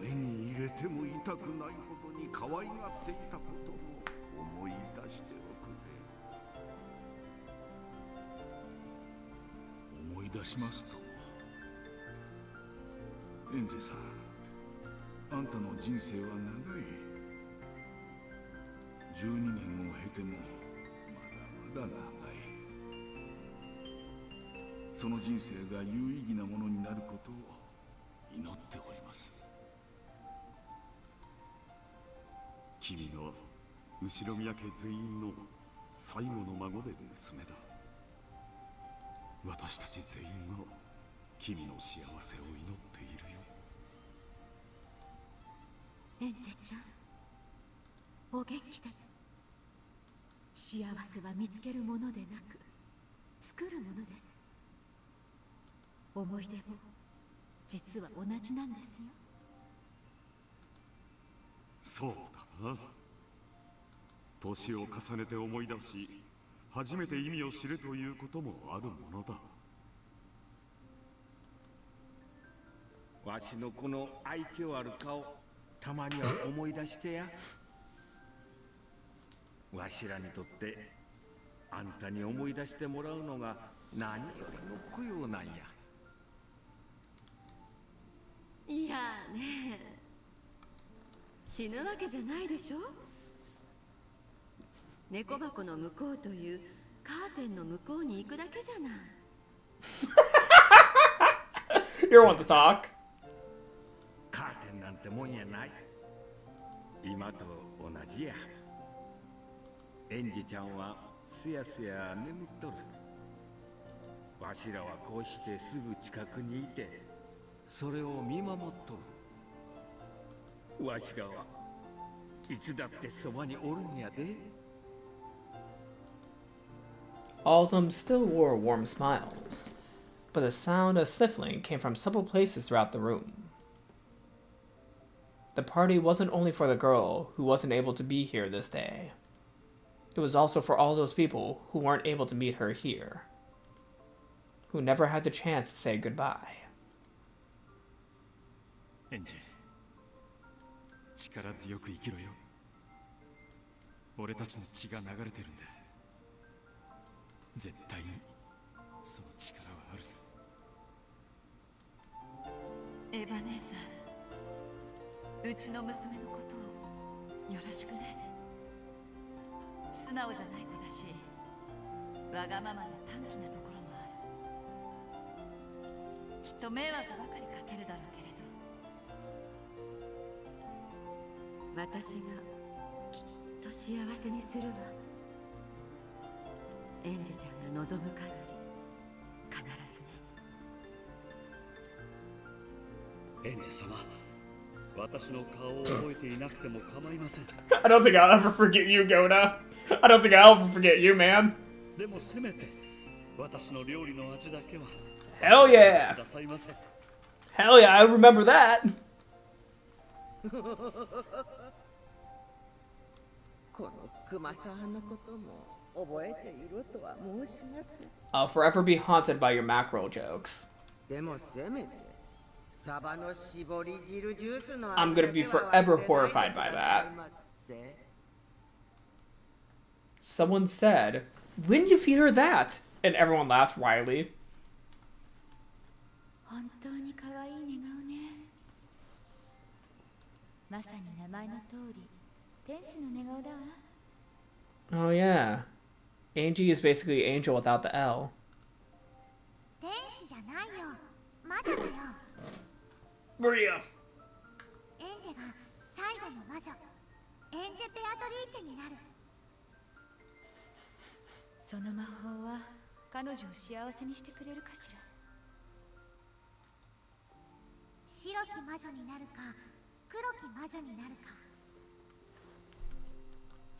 目に入れても痛くないほどに可愛がっていたことも思い出しておくれ。思い出しますと、エンジェさん、あんたの人生は長い。12年を経てもまだまだ長い。その人生が有意義なものになることを祈っております。君の後宮家全員の最後の孫で娘だ。私たち全員が君の幸せを祈っているよ。エンジェちゃん、お元気で。幸せは見つけるものでなく作るものです。思い出も実は同じなんですよ。そうだな。年を重ねて思い出し、初めて意味を知るということもあるものだ。わしのこの愛嬌ある顔、たまには思い出してや。わしらにとってあんたに思い出してもらうのが何よりの供養なんや。いやねえ、死ぬわけじゃないでしょ。猫箱の向こうというカーテンの向こうに行くだけじゃない。You're one to talk. カーテンなんてもんやない。今と同じや。エンジちゃんはすやすや眠っとる。わしらはこうしてすぐ近くにいて、それを見守っとる。わしらはいつだってそばにおるんやで。All of them still wore warm smiles, but the sound of sniffling came from several places throughout the room. The party wasn't only for the girl who wasn't able to be here this day. It was also for all those people who weren't able to meet her here, who never had the chance to say goodbye. エンジ、力強く生きろよ。俺たちの血が流れてるんだ。絶対にその力はあるさ。エヴァ姉さん、うちの娘のことをよろしくね。素直じゃない子だし、わがままで短気なところもある。きっと迷惑ばかりかけるだろうけれど、私がきっと幸せにするわ。エンジェちゃんが望む限り必ずね。エンジ様、私の顔を覚えていなくても構いません。I don't think I'll ever forget you, Goda. I don't think I'll ever forget you, man. でもせめて私の料理の味だけは Hell yeah! くださいませ。 Hell yeah, I remember that! このクマさんのことも覚えているとは申します。 I'll forever be haunted by your mackerel jokes. でもせめてサバの絞り汁ジュースの I'm gonna be forever horrified by that. Someone said, when did you feed her that? And everyone laughed wildly. 本当に可愛い寝顔ね。まさに名前の通り、天使の寝顔だわ。 Oh yeah. Angie is basically Angel without the L. 天使じゃないよ、魔女だよ。 Maria! エンジェが最後の魔女、エンジェ・ベアトリーチェになる。その魔法は彼女を幸せにしてくれるかしら。白き魔女になるか、黒き魔女になるか、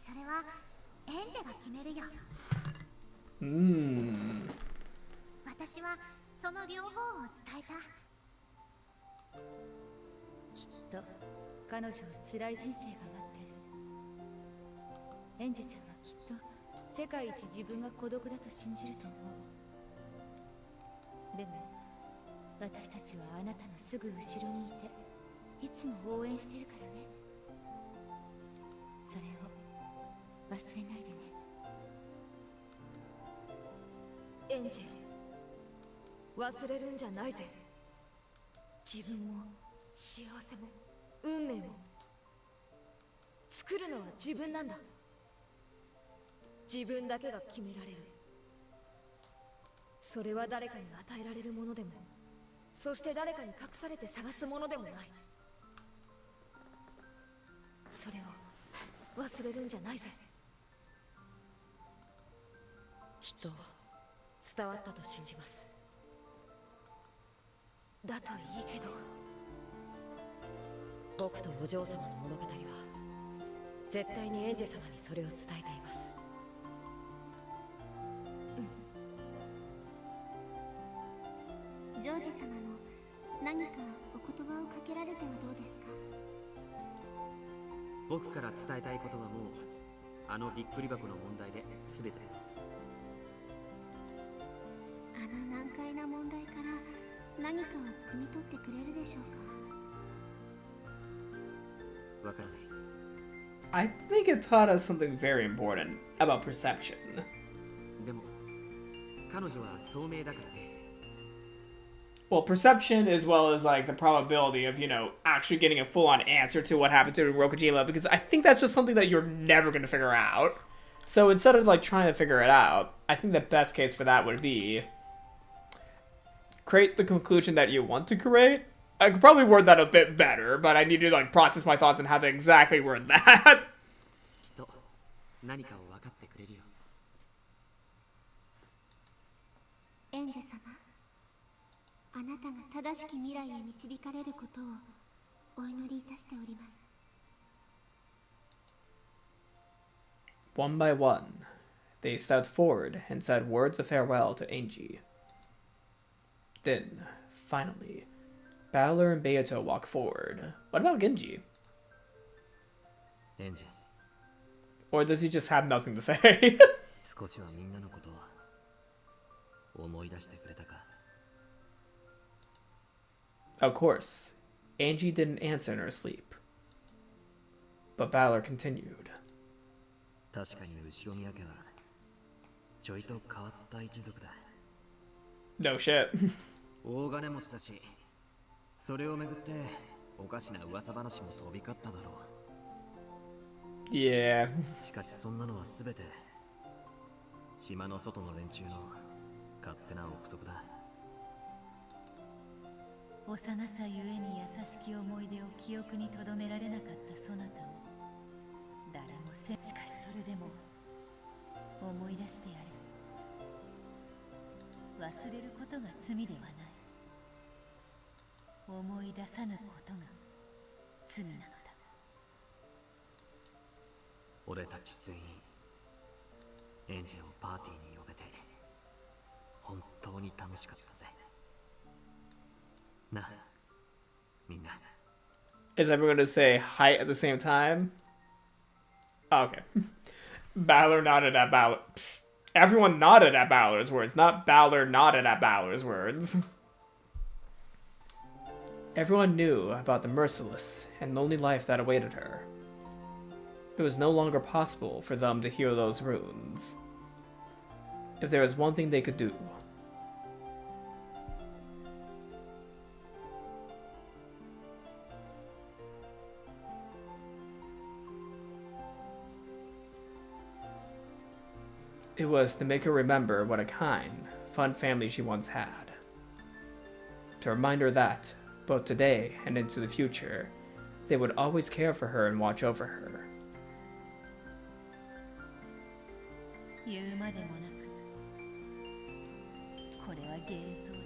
それはエンジェが決めるよ。私はその両方を伝えた。きっと彼女は辛い人生が待ってる。エンジェちゃんはきっと世界一自分が孤独だと信じると思う。でも私たちはあなたのすぐ後ろにいて、いつも応援してるからね。それを忘れないでね。エンジ忘れるんじゃないぜ。自分も幸せも運命も作るのは自分なんだ。自分だけが決められる。それは誰かに与えられるものでも、そして誰かに隠されて探すものでもない。それを忘れるんじゃないぜ。きっと伝わったと信じます。だといいけど、僕とお嬢様の物語は絶対にエンジェ様にそれを伝えています。ジョージ様も何かお言葉をかけられてはどうですか？僕から伝えたいことはもうあのびっくり箱の問題で全てだ。あの難解な問題から何かを汲み取ってくれるでしょうか？わからない。I think it taught us something very important about perception. でも彼女は聡明だからね。Well, perception as well as like the probability of, actually getting a full-on answer to what happened to Rokujima, because I think that's just something that you're never going to figure out. So instead of like trying to figure it out, I think the best case for that would be create the conclusion that you want to create. I could probably word that a bit better, but I need to like process my thoughts on how to exactly word that. きっと何かを分かってくれるよ。エンジェ様、あなたが正しき未来へ導かれることをお祈りいたしております。One by one, they stepped forward and said words of farewell to Angie. Then, finally, Battler and Beato walk forward. What about Genji? Angie. Or does he just have nothing to say? 少しはみんなのことを思い出してくれたか? Of course, Angie didn't answer in her sleep. But Battler continued. 確かに後ろ宮家はちょいと変わった一族だ。 No shit. 大金持ちだし、それをめぐっておかしな噂話も飛び交っただろう。 Yeah. しかしそんなのはすべて島の外の連中の勝手な憶測だ。幼さゆえに優しき思い出を記憶に留められなかったそなたを誰もしかしそれでも思い出してやれ。忘れることが罪ではない。思い出さぬことが罪なのだ。俺たち全員エンジェをパーティーに呼べて本当に楽しかったぜ。なあ、みんな。 Is everyone going to say hi at the same time? Oh, okay. Battler nodded at Battler. Everyone nodded at Battler's words, not Battler nodded at Battler's words. Everyone knew about the merciless and lonely life that awaited her. It was no longer possible for them to heal those wounds. If there was one thing they could do, it was to make her remember what a kind, fun family she once had. To remind her that, both today and into the future, they would always care for her and watch over her. 言うまでもなく、これは幻想だ。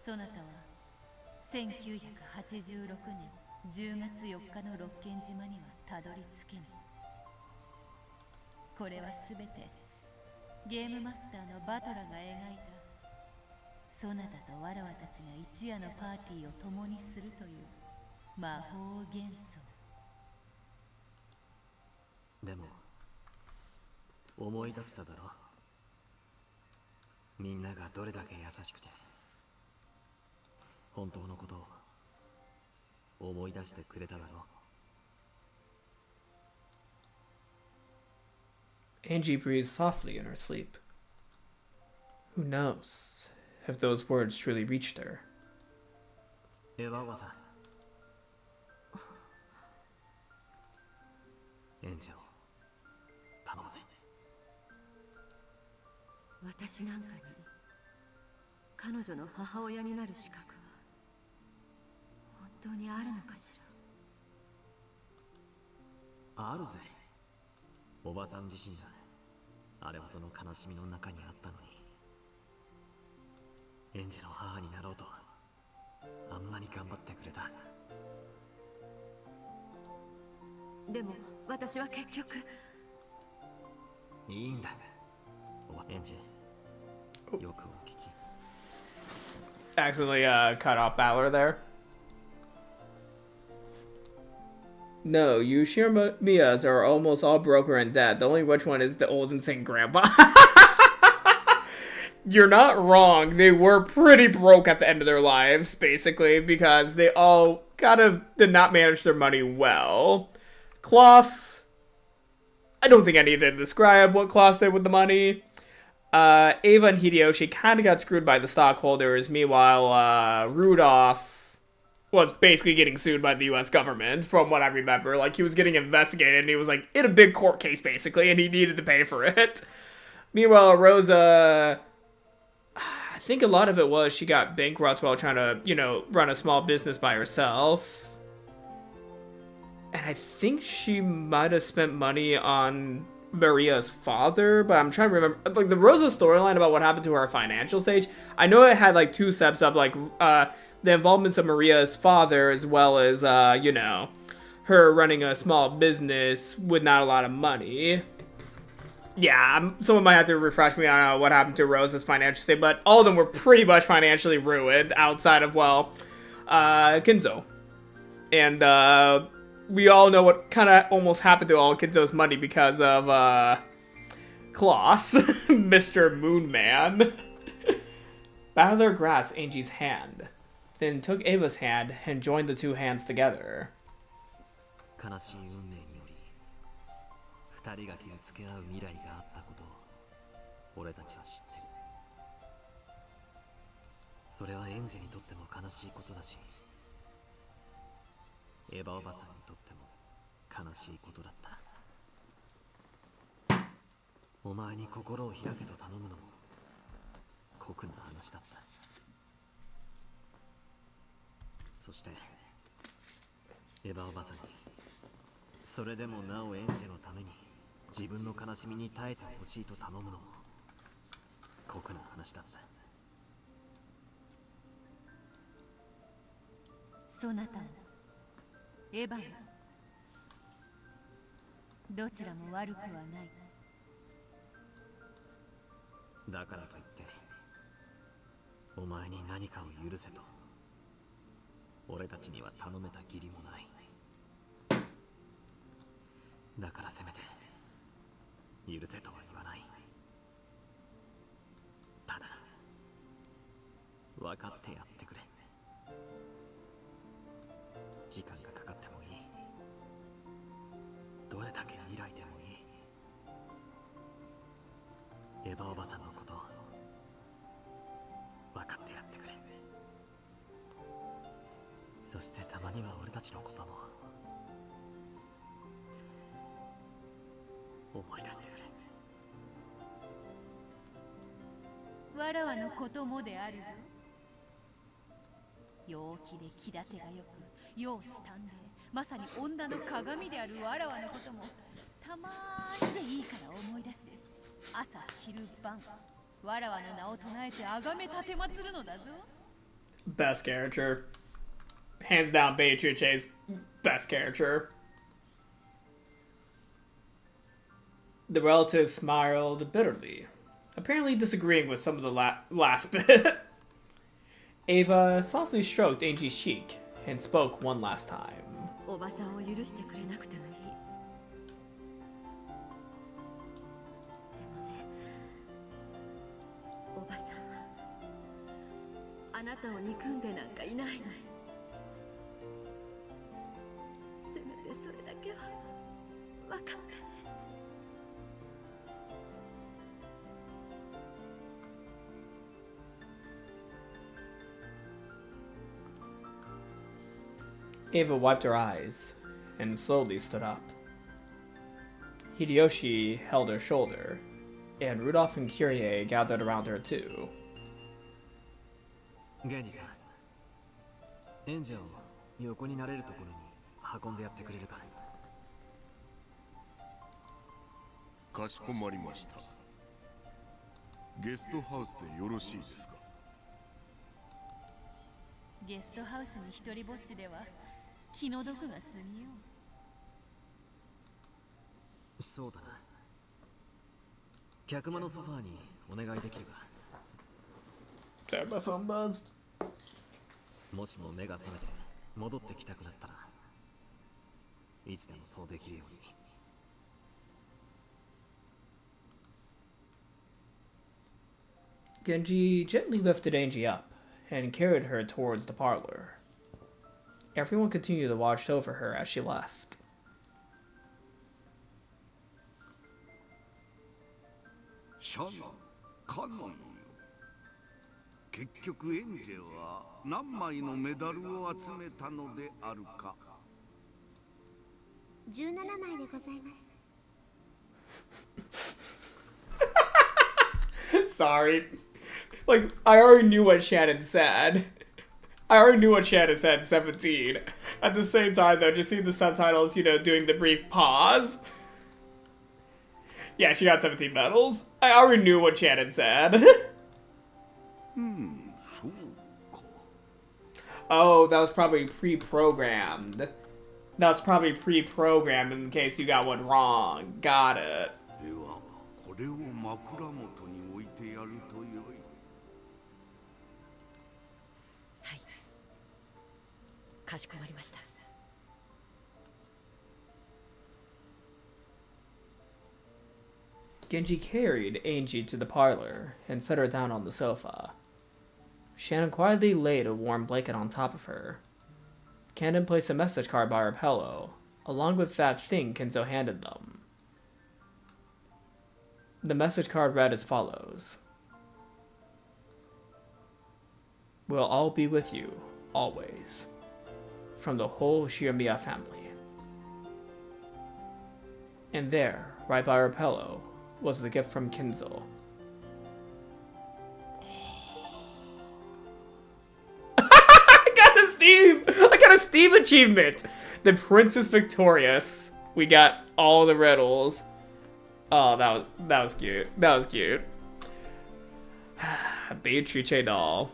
そなたは1986年10月4日の六軒島にはたどり着けぬ。これはすべてゲームマスターのバトラが描いたそなたとわらわたちが一夜のパーティーを共にするという魔法幻想。でも思い出せただろ。みんながどれだけ優しくて本当のことを思い出してくれただろう。 Angie breathed softly in her sleep. Who knows if those words truly reached her? エヴァおばさん、エンジェを頼むぜ。私なんかに彼女の母親になる資格は本当にあるのかしら。あるぜ。おばさん自身があれほどの悲しみの中にあったのに、エンジェの母になろうとあんなに頑張ってくれた。でも私は結局。いいんだ。エンジェ、よくお聞き。 Accidentally cut off Battler there. No, you Miyas are almost all broke and dead. The only rich one is the old insane grandpa. You're not wrong. They were pretty broke at the end of their lives, basically, because they all kind of did not manage their money well. Kloss, I don't think I need to describe what Kloss did with the money. Ava and Hideyoshi kind of got screwed by the stockholders. Meanwhile, Rudolph was basically getting sued by the US government, from what I remember. Like, he was getting investigated, and he was, like, in a big court case, basically, and he needed to pay for it. Meanwhile, Rosa, I think a lot of it was she got bankrupt while trying to, you know, run a small business by herself. And I think she might have spent money on Maria's father, but I'm trying to remember, like, the Rosa storyline about what happened to her financial stage. I know it had, like, two steps of, like, the involvements of Maria's father, as well as, you know, her running a small business with not a lot of money. Yeah, someone might have to refresh me on what happened to Rose's financial state, but all of them were pretty much financially ruined outside of, well, Kinzo. And, we all know what kind of almost happened to all Kinzo's money because of, Kloss, Mr. Moonman. Battler grasped Angie's hand, then took Ava's hand and joined the two hands together. 悲しい運命により二人が傷つけ合う未来があったことを俺たちは知ってる。それはエンジェにとっても悲しいことだし、エヴァおばさんにとっても悲しいことだった。お前に心を開けと頼むのも酷な話だった。そしてエヴァおばさんにそれでもなおエンジェのために自分の悲しみに耐えてほしいと頼むのも酷な話だった。そなたもエヴァもどちらも悪くはない。だからといってお前に何かを許せと俺たちには頼めた義理もない。だからせめて許せとは言わない。ただ分かってやってくれ。時間がかかってもいい。どれだけ未来でもいい。エヴァおばさんのこと分かってやってくれ。そしてたまには俺たちのことも思い出してくれ。わらわのこともであるぞ。陽気で気立てがよく容姿端麗、まさに女の鏡であるわらわのこともたまーにでいいから思い出し、朝昼晩わらわの名を唱えてあがめ立てまつるのだぞ。 Best character. Hands down, Beatrice's best character. The relatives smiled bitterly, apparently disagreeing with some of the last bit. Ava softly stroked Angie's cheek and spoke one last time. おばさんを許してくれなくてもいい。でもね、おばさんはあなたを憎んでなんかいないの。せめてそれだけは分かってね。Ava wiped her eyes and slowly stood up. Hideyoshi held her shoulder, and Rudolph and Kyrie gathered around her too. ゲンジさん、エンジェを横になれるところに運んでやってくれるか。かしこまりました。ゲストハウスでよろしいですか。ゲストハウスに一人ぼっちでは気の毒が過ぎよう。そうだな。客間のソファーにお願いできるか。Damn, my phone buzzed. もしも目が覚めて戻ってきたくなったらいつでもそうできるように。Genji gently lifted Angie up and carried her towards the parlor. Everyone continued to watch over her as she left. シャナ、カノンよ。結局エンジェは何枚のメダルを集めたのであるか。17枚でございます。Sorry. Like, I already knew what Shannon said. I already knew what Shannon said, 17. At the same time, though, just seeing the subtitles, you know, doing the brief pause. Yeah, she got 17 medals. I already knew what Shannon said. Oh, that was probably pre-programmed. That was probably pre-programmed in case you got one wrong. Got it. ではこれを枕元に置いてやるとよい。はい、かしこまりました。Genji carried Angie to the parlor and set her down on the sofa. Shannon quietly laid a warm blanket on top of her. Cannon placed a message card by her pillow, along with that thing Kenzo handed them. The message card read as follows. We'll all be with you, always. From the whole Shiramiya family. And there, right by her pillow, was the gift from Kenzo. I got a Steam achievement! The Princess Victorious. We got all the riddles. Oh, that was cute. That was cute. Beatrice doll.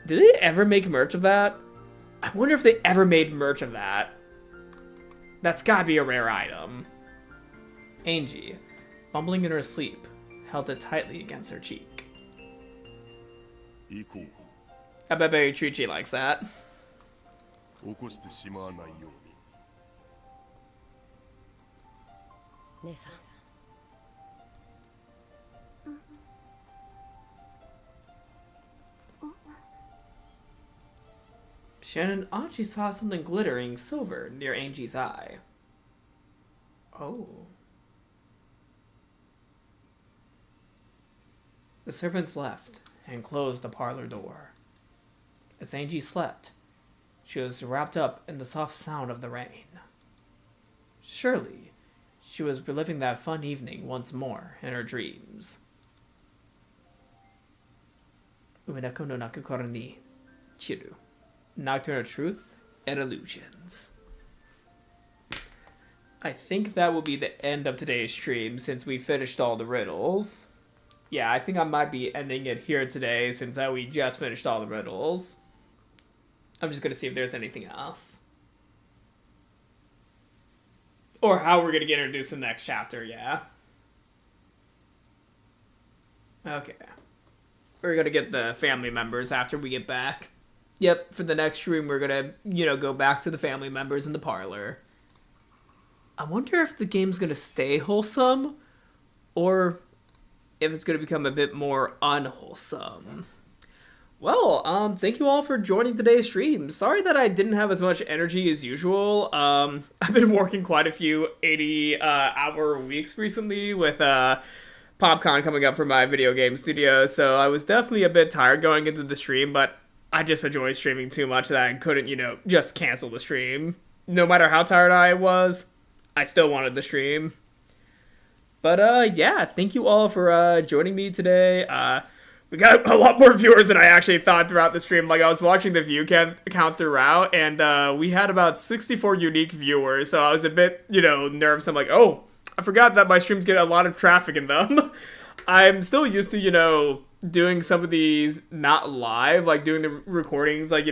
Did they ever make merch of that? I wonder if they ever made merch of that. That's gotta be a rare item. Angie, bumbling in her sleep, held it tightly against her cheek. I bet Beatrice likes that. 起こしてしまわないように。姉さん。Shannon thought she saw something glittering silver near Angie's eye. Oh. The servants left and closed the parlor door. As Angie slept, she was wrapped up in the soft sound of the rain. Surely, she was reliving that fun evening once more in her dreams. Umineko no naku頃に Chiru. Nocturnal Truth and Illusions. I think that will be the end of today's stream since we finished all the riddles. Yeah, I think I might be ending it here today since we just finished all the riddles. I'm just going to see if there's anything else. Or how we're going to get introduced in the next chapter, yeah. Okay. We're going to get the family members after we get back. Yep, for the next stream, we're going to, go back to the family members in the parlor. I wonder if the game's going to stay wholesome or if it's going to become a bit more unwholesome. Well, thank you all for joining today's stream. Sorry that I didn't have as much energy as usual. I've been working quite a few 80-hour weeks recently with PopCon coming up for my video game studio, so I was definitely a bit tired going into the stream, but I just enjoyed streaming too much that I couldn't, just cancel the stream. No matter how tired I was, I still wanted the stream. But, yeah, thank you all for joining me today. We got a lot more viewers than I actually thought throughout the stream. Like, I was watching the view count throughout, and we had about 64 unique viewers, so I was a bit, nervous. I'm like, oh, I forgot that my streams get a lot of traffic in them. I'm still used to, doing some of these not live, like doing the recordings, like,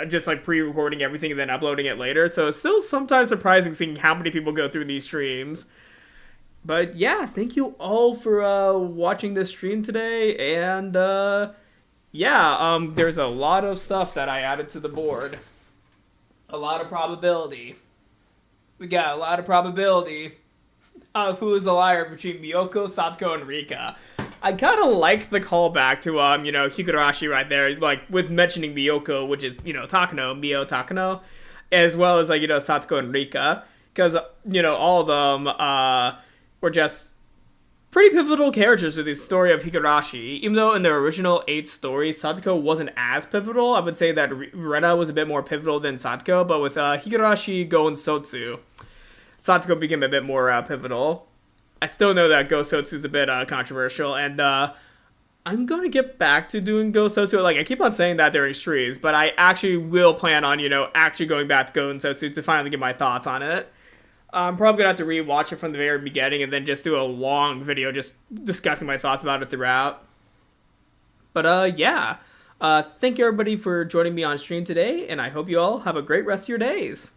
just like pre-recording everything and then uploading it later. So it's still sometimes surprising seeing how many people go through these streams. But yeah, thank you all for watching this stream today, and there's a lot of stuff that I added to the board. A lot of probability. We got a lot of probability of who is the liar between Miyoko, Satoko, and Rika. I kind of like the callback to, Higurashi right there, like, with mentioning Miyoko, which is, Takano, Mio Takano, as well as, like, Satoko and Rika, because, all of them, were just pretty pivotal characters with the story of Higurashi. Even though in the original 8 stories, Satoko wasn't as pivotal, I would say that Rena was a bit more pivotal than Satoko, but with Higurashi, Go, and Sotsu, Satoko became a bit more pivotal. I still know that Go Sotsu is a bit controversial, and I'm going to get back to doing Go Sotsu. Like, I keep on saying that during streams, but I actually will plan on, actually going back to Go and Sotsu to finally get my thoughts on it. I'm probably going to have to rewatch it from the very beginning and then just do a long video just discussing my thoughts about it throughout. But, yeah. Thank you, everybody, for joining me on stream today, and I hope you all have a great rest of your days.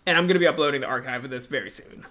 And I'm going to be uploading the archive of this very soon.